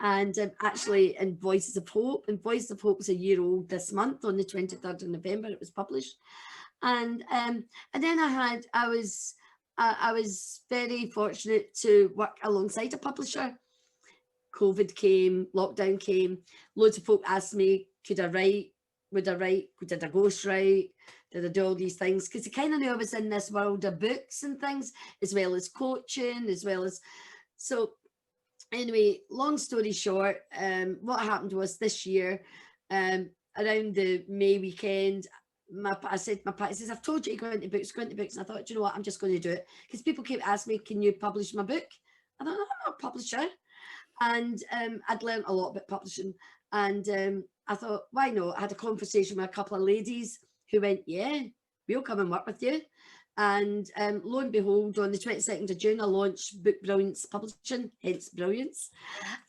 And actually in Voices of Hope, and Voices of Hope was a year old this month. On the 23rd of November it was published. And then I was very fortunate to work alongside a publisher. COVID came, lockdown came, loads of folk asked me, could I write, would I write, did I ghostwrite, did I do all these things, because they kind of knew I was in this world of books and things, as well as coaching, as well as, so anyway, long story short, what happened was this year, around the May weekend, I said, my partner says, I've told you to go into books. And I thought, you know what, I'm just going to do it. Because people keep asking me, can you publish my book? I thought, no, I'm not a publisher. And I'd learned a lot about publishing. And I thought, why not? I had a conversation with a couple of ladies who went, yeah, we'll come and work with you. And lo and behold, on the 22nd of June, I launched Book Brilliance Publishing, hence Brilliance.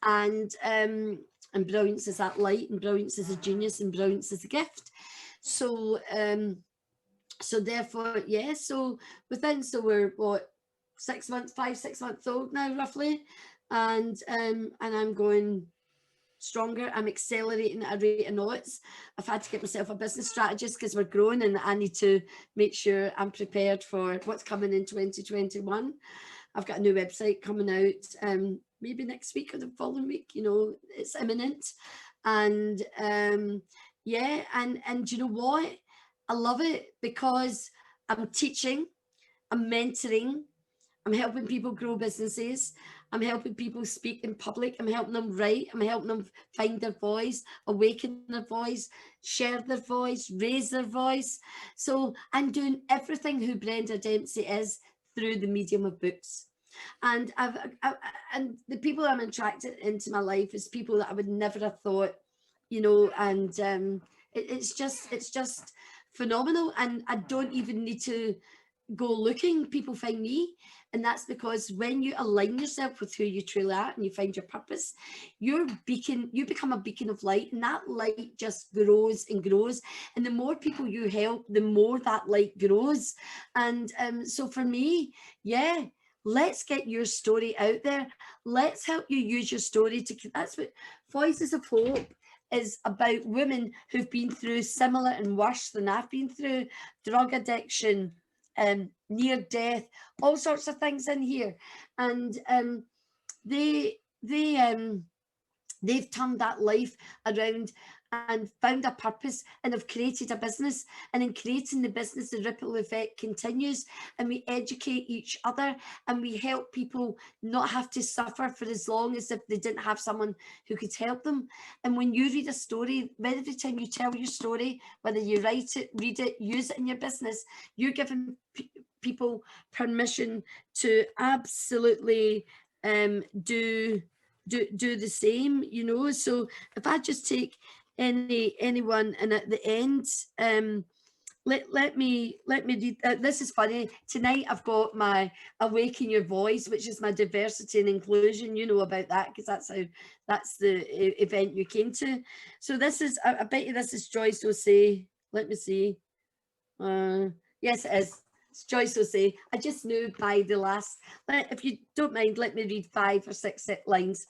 And brilliance is that light, and brilliance is a genius, and brilliance is a gift. So therefore, yeah, so we're what, 6 months, 5-6 months old now, roughly. And I'm going stronger. I'm accelerating at a rate of knots. I've had to get myself a business strategist because we're growing, and I need to make sure I'm prepared for what's coming in 2021. I've got a new website coming out maybe next week or the following week. It's imminent. And yeah, and you know what? I love it because I'm teaching, I'm mentoring, I'm helping people grow businesses. I'm helping people speak in public. I'm helping them write. I'm helping them find their voice, awaken their voice, share their voice, raise their voice. So I'm doing everything who Brenda Dempsey is through the medium of books. And and the people I'm attracted into my life is people that I would never have thought, and it's just phenomenal. And I don't even need to go looking, people find me. And that's because when you align yourself with who you truly are and you find your purpose, you become a beacon of light, and that light just grows and grows. And the more people you help, the more that light grows. And so for me, yeah, let's get your story out there. Let's help you use your story that's what Voices of Hope is about. Women who've been through similar and worse than I've been through, drug addiction, near death, all sorts of things in here. And they've turned that life around and found a purpose and have created a business. And in creating the business, the ripple effect continues, and we educate each other and we help people not have to suffer for as long as if they didn't have someone who could help them. And when you read a story, every time you tell your story, whether you write it, read it, use it in your business, you're giving people permission to absolutely do the same, you know. So if I just take anyone, and at the end, let me read. This is funny. Tonight I've got my Awaken Your Voice, which is my diversity and inclusion. You know about that because that's the event you came to. So this is, I bet you this is Joyce O'Say. Let me see. Yes, it is. It's Joyce O'Say. I just knew by the last. If you don't mind, let me read 5 or 6 lines.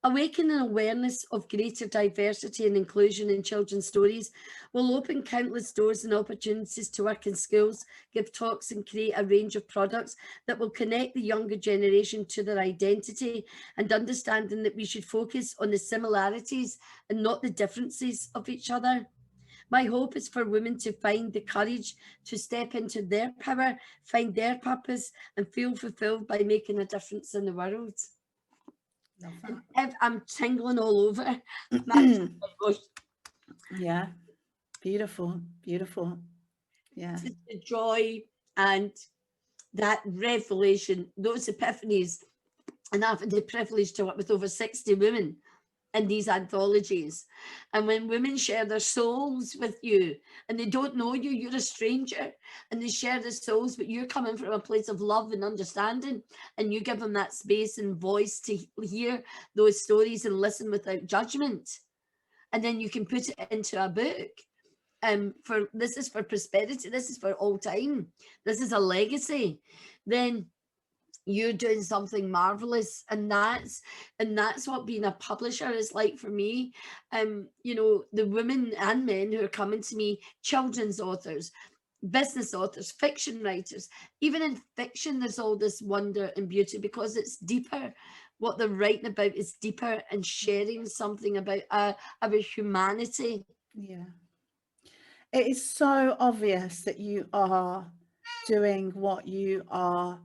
Awakening awareness of greater diversity and inclusion in children's stories will open countless doors and opportunities to work in schools, give talks and create a range of products that will connect the younger generation to their identity and understanding that we should focus on the similarities and not the differences of each other. My hope is for women to find the courage to step into their power, find their purpose, and feel fulfilled by making a difference in the world. Love And that. I'm tingling all over. Yeah, beautiful, beautiful. Yeah, Just the joy and that revelation, those epiphanies, and I've had the privilege to work with over 60 women in these anthologies. And when women share their souls with you and they don't know you, you're a stranger, and they share their souls, but you're coming from a place of love and understanding, and you give them that space and voice to hear those stories and listen without judgment. And then you can put it into a book. For this is for prosperity, this is for all time, this is a legacy. Then you're doing something marvelous, and that's what being a publisher is like for me. You know, the women and men who are coming to me, children's authors, business authors, fiction writers. Even in fiction there's all this wonder and beauty because it's deeper. What they're writing about is deeper and sharing something about our humanity. yeah. It is so obvious that you are doing what you are,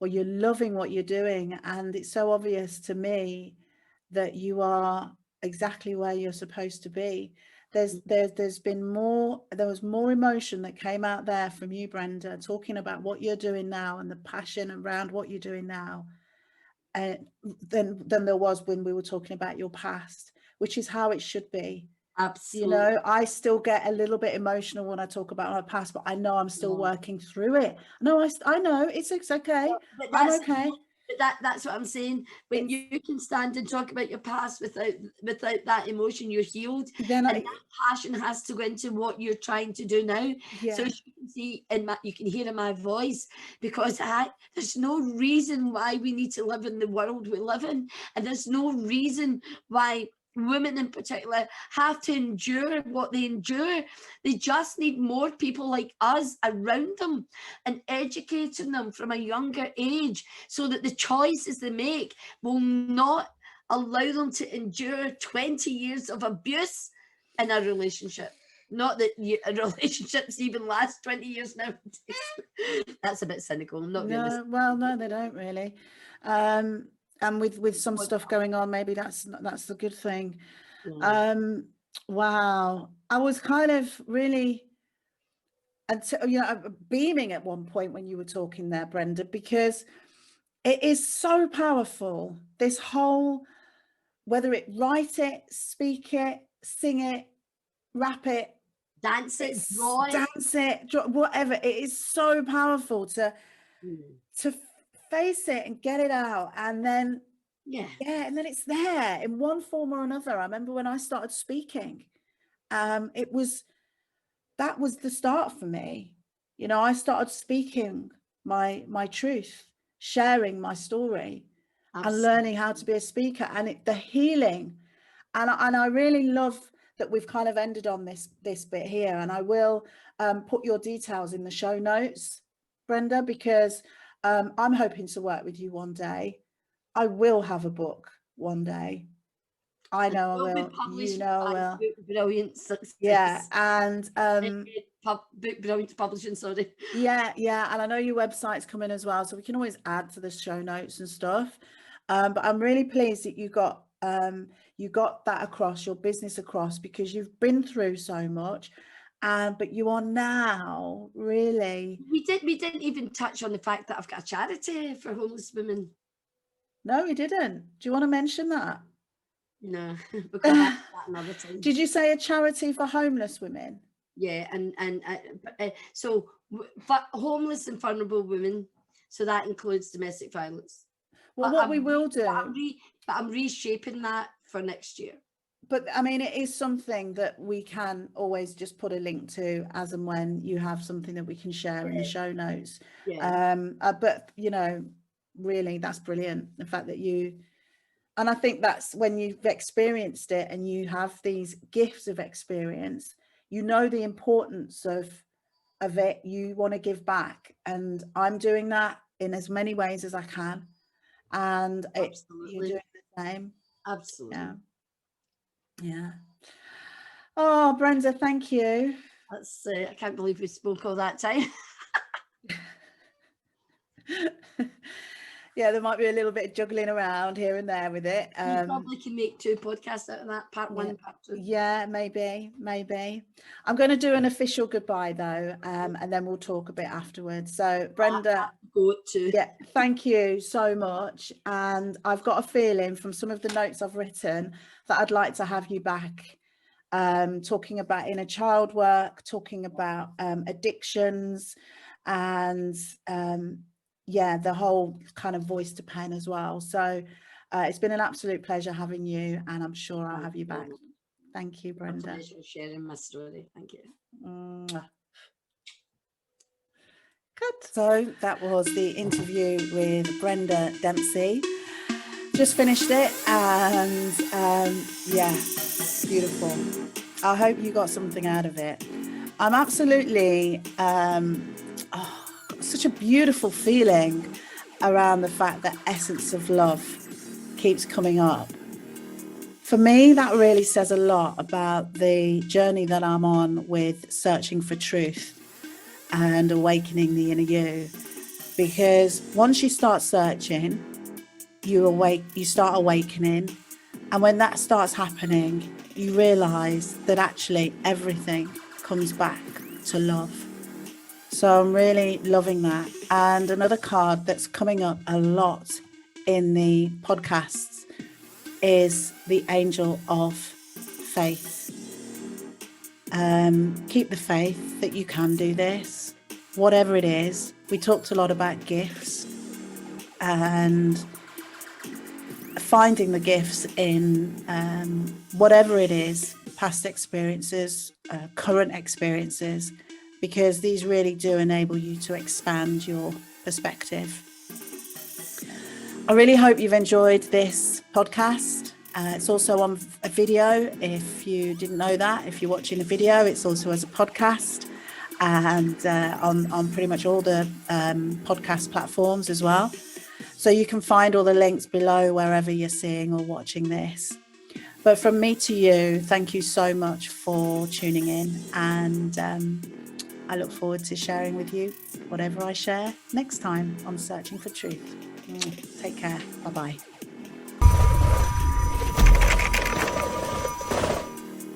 or you're loving what you're doing. And it's so obvious to me that you are exactly where you're supposed to be. There's been more, there was more emotion that came out there from you, Brenda, talking about what you're doing now and the passion around what you're doing now, than there was when we were talking about your past, which is how it should be. You Absolutely. know, I still get a little bit emotional when I talk about my past, but I know I'm still working through it. No, I know it's okay. But I'm that's okay. that's what I'm saying. When It's you can stand and talk about your past without that emotion, you're healed, then and that passion has to go into what you're trying to do now. So yeah, as you can see in my, you can hear in my voice, because there's no reason why we need to live in the world we live in, and there's no reason why women in particular have to endure what they endure. They just need more people like us around them and educating them from a younger age so that the choices they make will not allow them to endure 20 years of abuse in a relationship. Not that relationships even last 20 years now. That's a bit cynical. I'm not realistic. no, well, no, they don't really. And with some stuff going on, maybe that's the good thing. Wow, I was kind of really, and you know, beaming at one point when you were talking there, Brenda, because it is so powerful. This whole, whether it write it, speak it, sing it, rap it, Dance it, it's draw it. dance it, whatever. It is so powerful to face it and get it out, and then Yeah, and then it's there in one form or another. I remember when I started speaking, it was, that was the start for me. You know, I started speaking my truth, sharing my story, and absolutely. learning how to be a speaker, and the healing. And I really love that we've kind of ended on this bit here, and I will put your details in the show notes, Brenda, because I'm hoping to work with you one day. I will have a book one day. I know I Will be will. You published know I by will. Book Brilliant Yeah, Success. and Book Brilliant Publishing, sorry. yeah, and I know your website's coming as well, so we can always add to the show notes and stuff. But I'm really pleased that you got that across, your business across, because you've been through so much, but you are now really. We didn't even touch on the fact that I've got a charity for homeless women. No, we didn't. Do you want to mention that? No, we can have that another time. Did you say a charity for homeless women? Yeah, so but homeless and vulnerable women, so that includes domestic violence. Well, what we will do, but I'm reshaping that for next year. But I mean, it is something that we can always just put a link to as and when you have something that we can share in the show notes. Yeah. But you know, really, that's brilliant. The fact that and I think that's when you've experienced it and you have these gifts of experience, you know the importance of it. You want to give back, and I'm doing that in as many ways as I can. And you're doing the same. Absolutely. Yeah. Oh, Brenda, thank you. That's I can't believe we spoke all that time. Yeah, there might be a little bit of juggling around here and there with it. You probably can make 2 podcasts out of that, part 1 and part 2. Yeah, maybe. I'm going to do an official goodbye though, and then we'll talk a bit afterwards. So, Brenda, yeah, thank you so much. And I've got a feeling from some of the notes I've written that I'd like to have you back, talking about inner child work, talking about addictions, and yeah, the whole kind of voice to pen as well. So it's been an absolute pleasure having you, and I'm sure I'll have you back. Thank you, Brenda. A pleasure sharing my story. Thank you. Good. So that was the interview with Brenda Dempsey. Just finished it, and yeah, beautiful. I hope you got something out of it. I'm absolutely such a beautiful feeling around the fact that essence of love keeps coming up. For me, that really says a lot about the journey that I'm on with searching for truth and awakening the inner you. Because once you start searching, you start awakening. And when that starts happening, you realize that actually everything comes back to love. So I'm really loving that. And another card that's coming up a lot in the podcasts is the angel of faith. Keep the faith that you can do this, whatever it is. We talked a lot about gifts and finding the gifts in whatever it is, past experiences, current experiences, because these really do enable you to expand your perspective. I really hope you've enjoyed this podcast. It's also on a video. If you didn't know that, if you're watching a video, it's also as a podcast, and on pretty much all the podcast platforms as well. So you can find all the links below wherever you're seeing or watching this. But from me to you, thank you so much for tuning in, and I look forward to sharing with you whatever I share next time on Searching for Truth. Take care. Bye-bye.